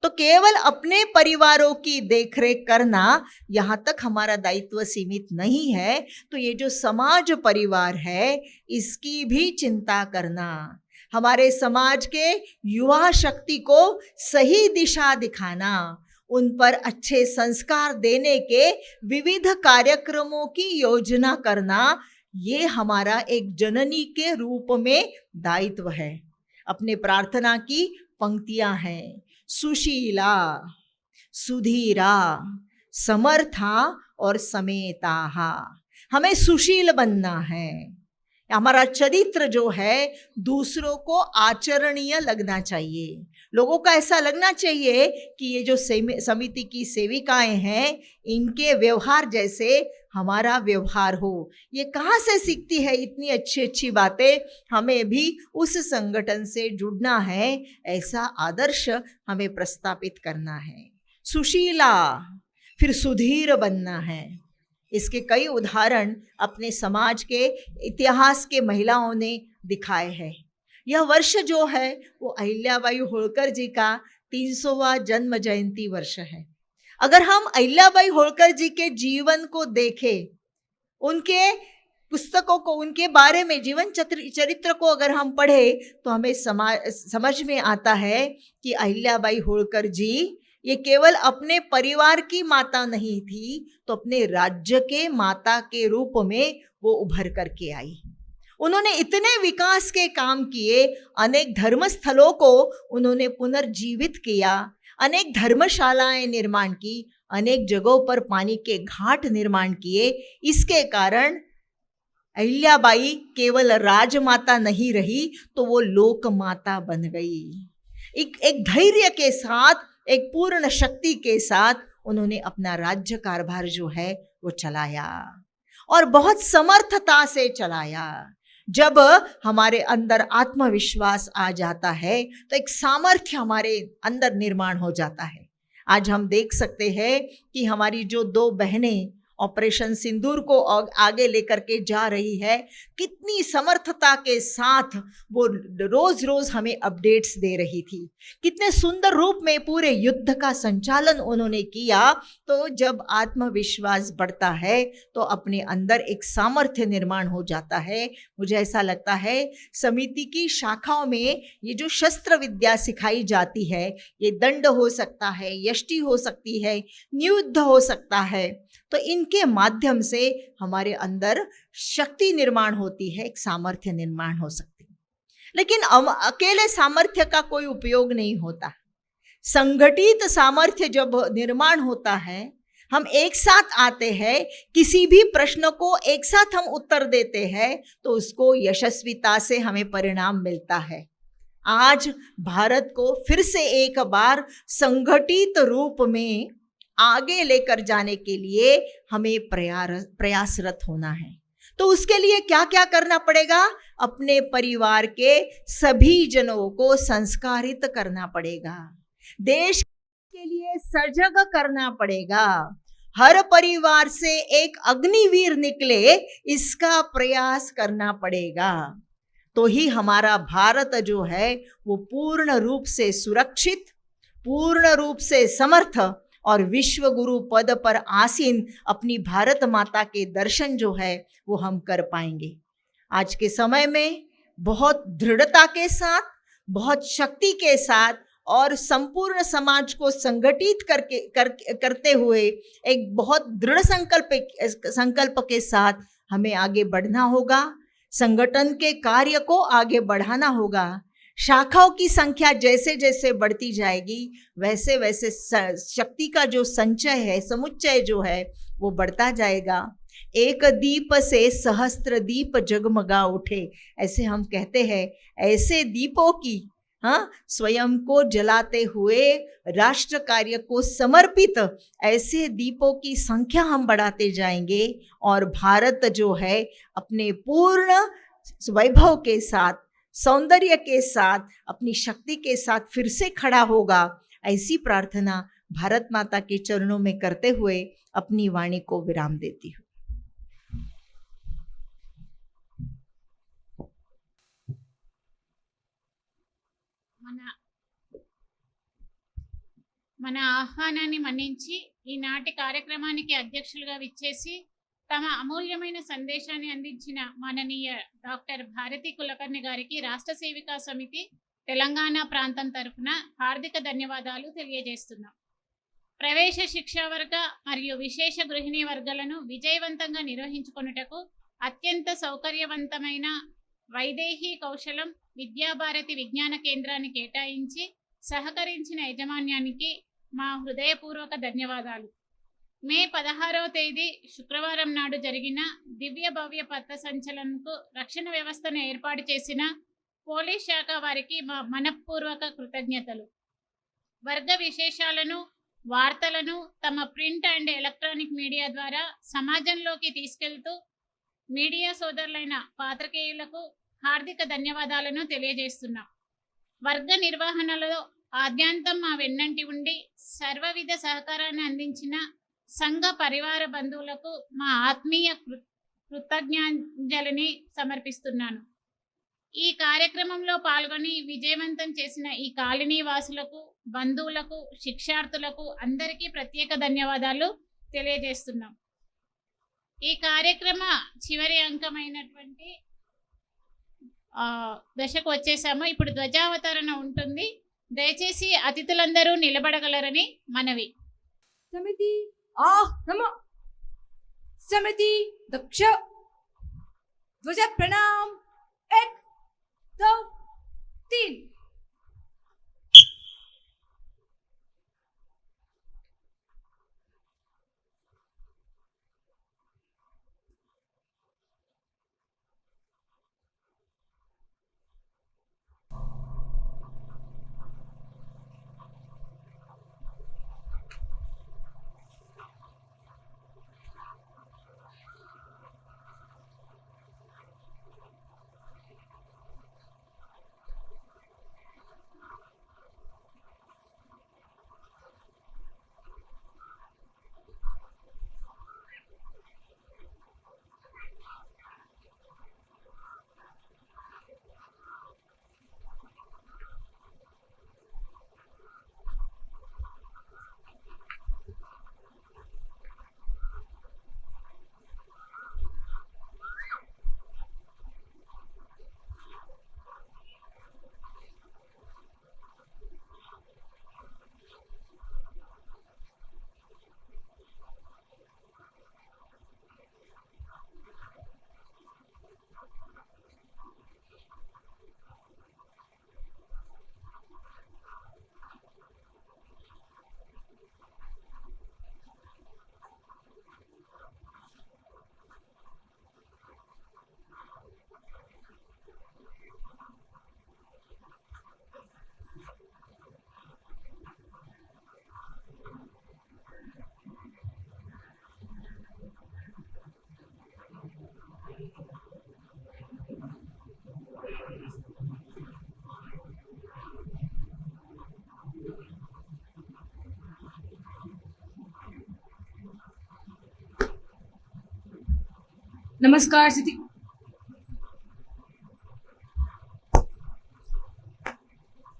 तो केवल अपने परिवारों की देखरेख करना यहाँ तक हमारा दायित्व सीमित नहीं है, तो ये जो समाज परिवार है इसकी भी चिंता करना, हमारे समाज के युवा शक्ति को सही दिशा दिखाना, उन पर अच्छे संस्कार देने के विविध कार्यक्रमों की योजना करना, ये हमारा एक जननी के रूप में दायित्व है। अपने प्रार्थना की पंक्तियां हैं, सुशीला, सुधीरा, समर्था और समेताहा। हमें सुशील बनना है, हमारा चरित्र जो है दूसरों को आचरणीय लगना चाहिए, लोगों का ऐसा लगना चाहिए कि ये जो समिति की सेविकाएं हैं, इनके व्यवहार जैसे हमारा व्यवहार हो। ये कहाँ से सीखती है इतनी अच्छी अच्छी बातें? हमें भी उस संगठन से जुड़ना है, ऐसा आदर्श हमें प्रस्तापित करना है। सुशीला, फिर सुधीर बनना है। इसके कई उदाहरण अपने समाज के इतिहास के महिलाओं ने दिखाए हैं। यह वर्ष जो है वो अहिल्याबाई होळकर जी का 300वां जन्म जयंती वर्ष है। अगर हम अहिल्याबाई होळकर जी के जीवन को देखें, उनके पुस्तकों को, उनके बारे में जीवन चरित्र को अगर हम पढ़े तो हमें समझ में आता है कि अहिल्याबाई होळकर जी ये केवल अपने परिवार की माता नहीं थी, तो अपने राज्य के माता के रूप में वो उभर करके आई। उन्होंने इतने विकास के काम किए, अनेक धर्मस्थलों को उन्होंने पुनर्जीवित किया, अनेक धर्मशालाएं निर्माण की, अनेक जगहों पर पानी के घाट निर्माण किए। इसके कारण अहिल्याबाई केवल राजमाता नहीं रही, तो वो लोक माता बन गई। एक धैर्य के साथ, एक पूर्ण शक्ति के साथ उन्होंने अपना राज्य कारभार जो है वो चलाया, और बहुत समर्थता से चलाया। जब हमारे अंदर आत्मविश्वास आ जाता है तो एक सामर्थ्य हमारे अंदर निर्माण हो जाता है। आज हम देख सकते हैं कि हमारी जो 2 बहनें ऑपरेशन सिंदूर को आगे लेकर के जा रही है, कितनी समर्थता के साथ वो रोज रोज हमें अपडेट्स दे रही थी, कितने सुंदर रूप में पूरे युद्ध का संचालन उन्होंने किया। तो जब आत्मविश्वास बढ़ता है तो अपने अंदर एक सामर्थ्य निर्माण हो जाता है। मुझे ऐसा लगता है समिति की शाखाओं में ये जो शस्त्र विद्या सिखाई जाती है, ये दंड हो सकता है, यष्टि हो सकती है, नियुद्ध हो सकता है, तो इनके माध्यम से हमारे अंदर शक्ति निर्माण होती है, एक सामर्थ्य निर्माण हो सकती है। लेकिन अकेले सामर्थ्य का कोई उपयोग नहीं होता। संगठित सामर्थ्य जब निर्माण होता है, हम एक साथ आते हैं, किसी भी प्रश्न को एक साथ हम उत्तर देते हैं, तो उसको यशस्विता से हमें परिणाम मिलता है। आज भारत को फिर से एक बार संगठित रूप में आगे लेकर जाने के लिए हमें प्रयासरत होना है। तो उसके लिए क्या क्या करना पड़ेगा? अपने परिवार के सभी जनों को संस्कारित करना पड़ेगा, देश के लिए सजग करना पड़ेगा। हर परिवार से एक अग्निवीर निकले, इसका प्रयास करना पड़ेगा। तो ही हमारा भारत जो है वो पूर्ण रूप से सुरक्षित, पूर्ण रूप से समर्थ और विश्व गुरु पद पर आसीन अपनी भारत माता के दर्शन जो है वो हम कर पाएंगे। आज के समय में बहुत दृढ़ता के साथ, बहुत शक्ति के साथ और संपूर्ण समाज को संगठित करते हुए एक बहुत दृढ़ संकल्प के साथ हमें आगे बढ़ना होगा। संगठन के कार्य को आगे बढ़ाना होगा। शाखाओं की संख्या जैसे जैसे बढ़ती जाएगी, वैसे वैसे शक्ति का जो संचय है, समुच्चय जो है वो बढ़ता जाएगा। एक दीप से सहस्त्र दीप जगमगा उठे, ऐसे हम कहते हैं। ऐसे दीपों की स्वयं को जलाते हुए राष्ट्र कार्य को समर्पित ऐसे दीपों की संख्या हम बढ़ाते जाएंगे, और भारत जो है अपने पूर्ण वैभव के साथ, सौंदर्य के साथ, अपनी शक्ति के साथ फिर से खड़ा होगा। ऐसी प्रार्थना भारत माता के चरणों में करते हुए अपनी वाणी को विराम देती हूँ। మన ఆహ్వానాన్ని మన్నించి ఈనాటి కార్యక్రమానికి అధ్యక్షులుగా విచ్చేసి తమ అమూల్యమైన సందేశాన్ని అందించిన మాననీయ డాక్టర్ భారతి కులకర్ణి గారికి రాష్ట్ర సేవికా సమితి తెలంగాణ ప్రాంతం తరఫున హార్దిక ధన్యవాదాలు తెలియజేస్తున్నాం. ప్రవేశ శిక్షా వర్గ మరియు విశేష గృహిణీ వర్గాలను విజయవంతంగా నిర్వహించుకొనుటకు అత్యంత సౌకర్యవంతమైన వైదేహీ కౌశలం విద్యాభారతి విజ్ఞాన కేంద్రాన్ని కేటాయించి సహకరించిన యాజమాన్యానికి మా హృదయపూర్వక ధన్యవాదాలు. మే 16వ తేదీ శుక్రవారం నాడు జరిగిన దివ్య భవ్య పథ సంచలనంకు రక్షణ వ్యవస్థను ఏర్పాటు చేసిన పోలీస్ శాఖ వారికి మా మనఃపూర్వక కృతజ్ఞతలు. వర్గ విశేషాలను, వార్తలను తమ ప్రింట్ అండ్ ఎలక్ట్రానిక్ మీడియా ద్వారా సమాజంలోకి తీసుకెళ్తూ మీడియా సోదరులైన పాత్రికేయులకు హార్దిక ధన్యవాదాలను తెలియజేస్తున్నాం. వర్గ నిర్వహణలో ఆద్యాంతం మా వెన్నంటి ఉండి సర్వవిధ సహకారాన్ని అందించిన సంఘ పరివార బంధువులకు మా ఆత్మీయ కృతజ్ఞాంజలిని సమర్పిస్తున్నాను. ఈ కార్యక్రమంలో పాల్గొని విజయవంతం చేసిన ఈ కాలనీ వాసులకు, బంధువులకు, శిక్షార్థులకు అందరికీ ప్రత్యేక ధన్యవాదాలు తెలియజేస్తున్నాం. ఈ కార్యక్రమ చివరి అంకమైనటువంటి దశకు వచ్చేసాము. ఇప్పుడు ధ్వజావతరణ ఉంటుంది. దయచేసి అతిథులందరూ నిలబడగలరని మనవి. समिति नम समिति दक्ष ध्वज प्रणाम 1 2 3 नमस्कार स्थिति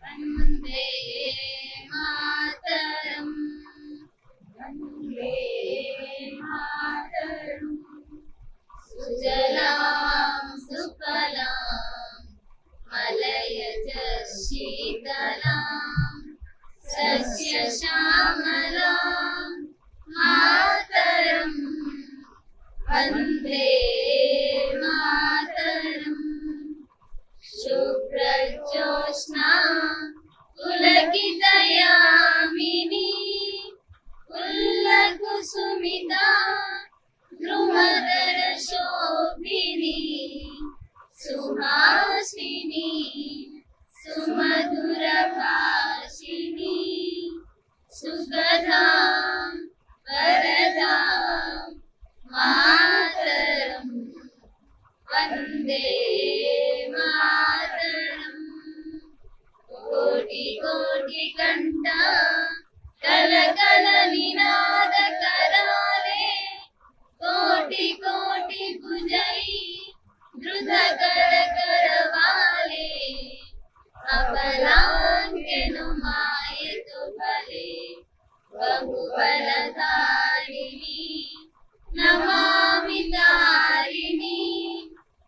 वन्दे मातरम् वन्दे मातरम् सुजलां सुफलां मलयज शीतलां सस्यश्यामलां मातरम् वन्दे मातरम् शुभ्रज्योत्स्ना पुलकितयामिनी पुल्लकुसुमिता द्रुमदलशोभिनी सुहासिनी सुमधुरभाषिणी सुखदां वरदां मातरम् वन्दे मातरम् कोटि कोटि कंठा कल कल निनाद कराले कोटि कोटि भुजई द्रुत कर करवाले अबलांकेनु मायतु भले बहुबलधारिणी नमामि तारिणी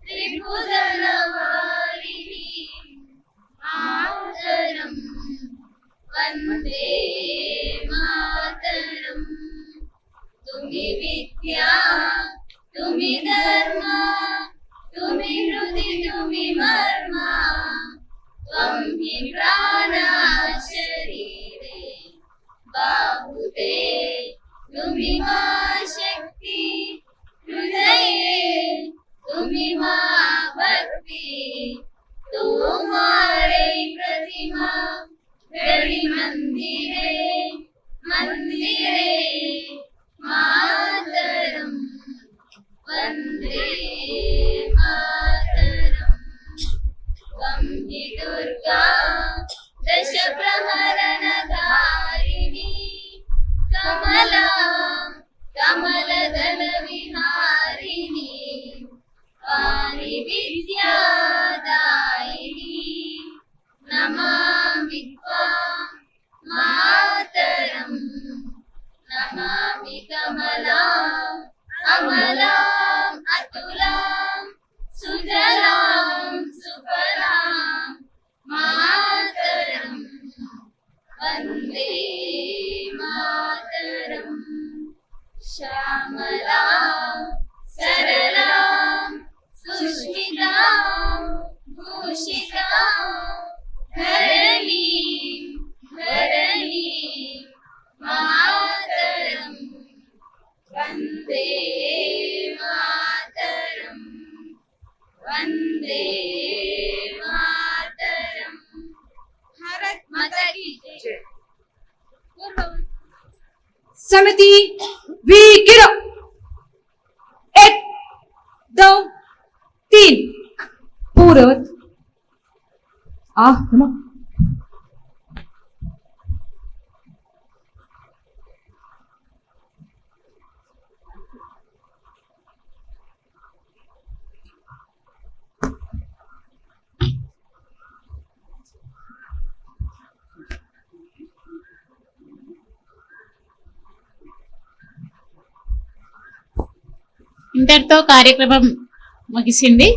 त्रिभुवनवारिणी मातरम् वन्दे मातरम् तुमि विद्या तुमि धर्मा तुमि हृदि तुमि मर्मा त्वं हि प्राणा शरीरे बाहुते तुमि मा शक्ति हृदये तुमि मा भक्ति तुम्हारे प्रतिमा गणि मंदिर भूषिता धरणी धरणी मातरम वंदे मातरम वंदे मातरम। भारत माता की जय। समिति वी गिरो 1 2 3 पूर्ववत आत्मा ఇంతటితో కార్యక్రమం ముగిసింది.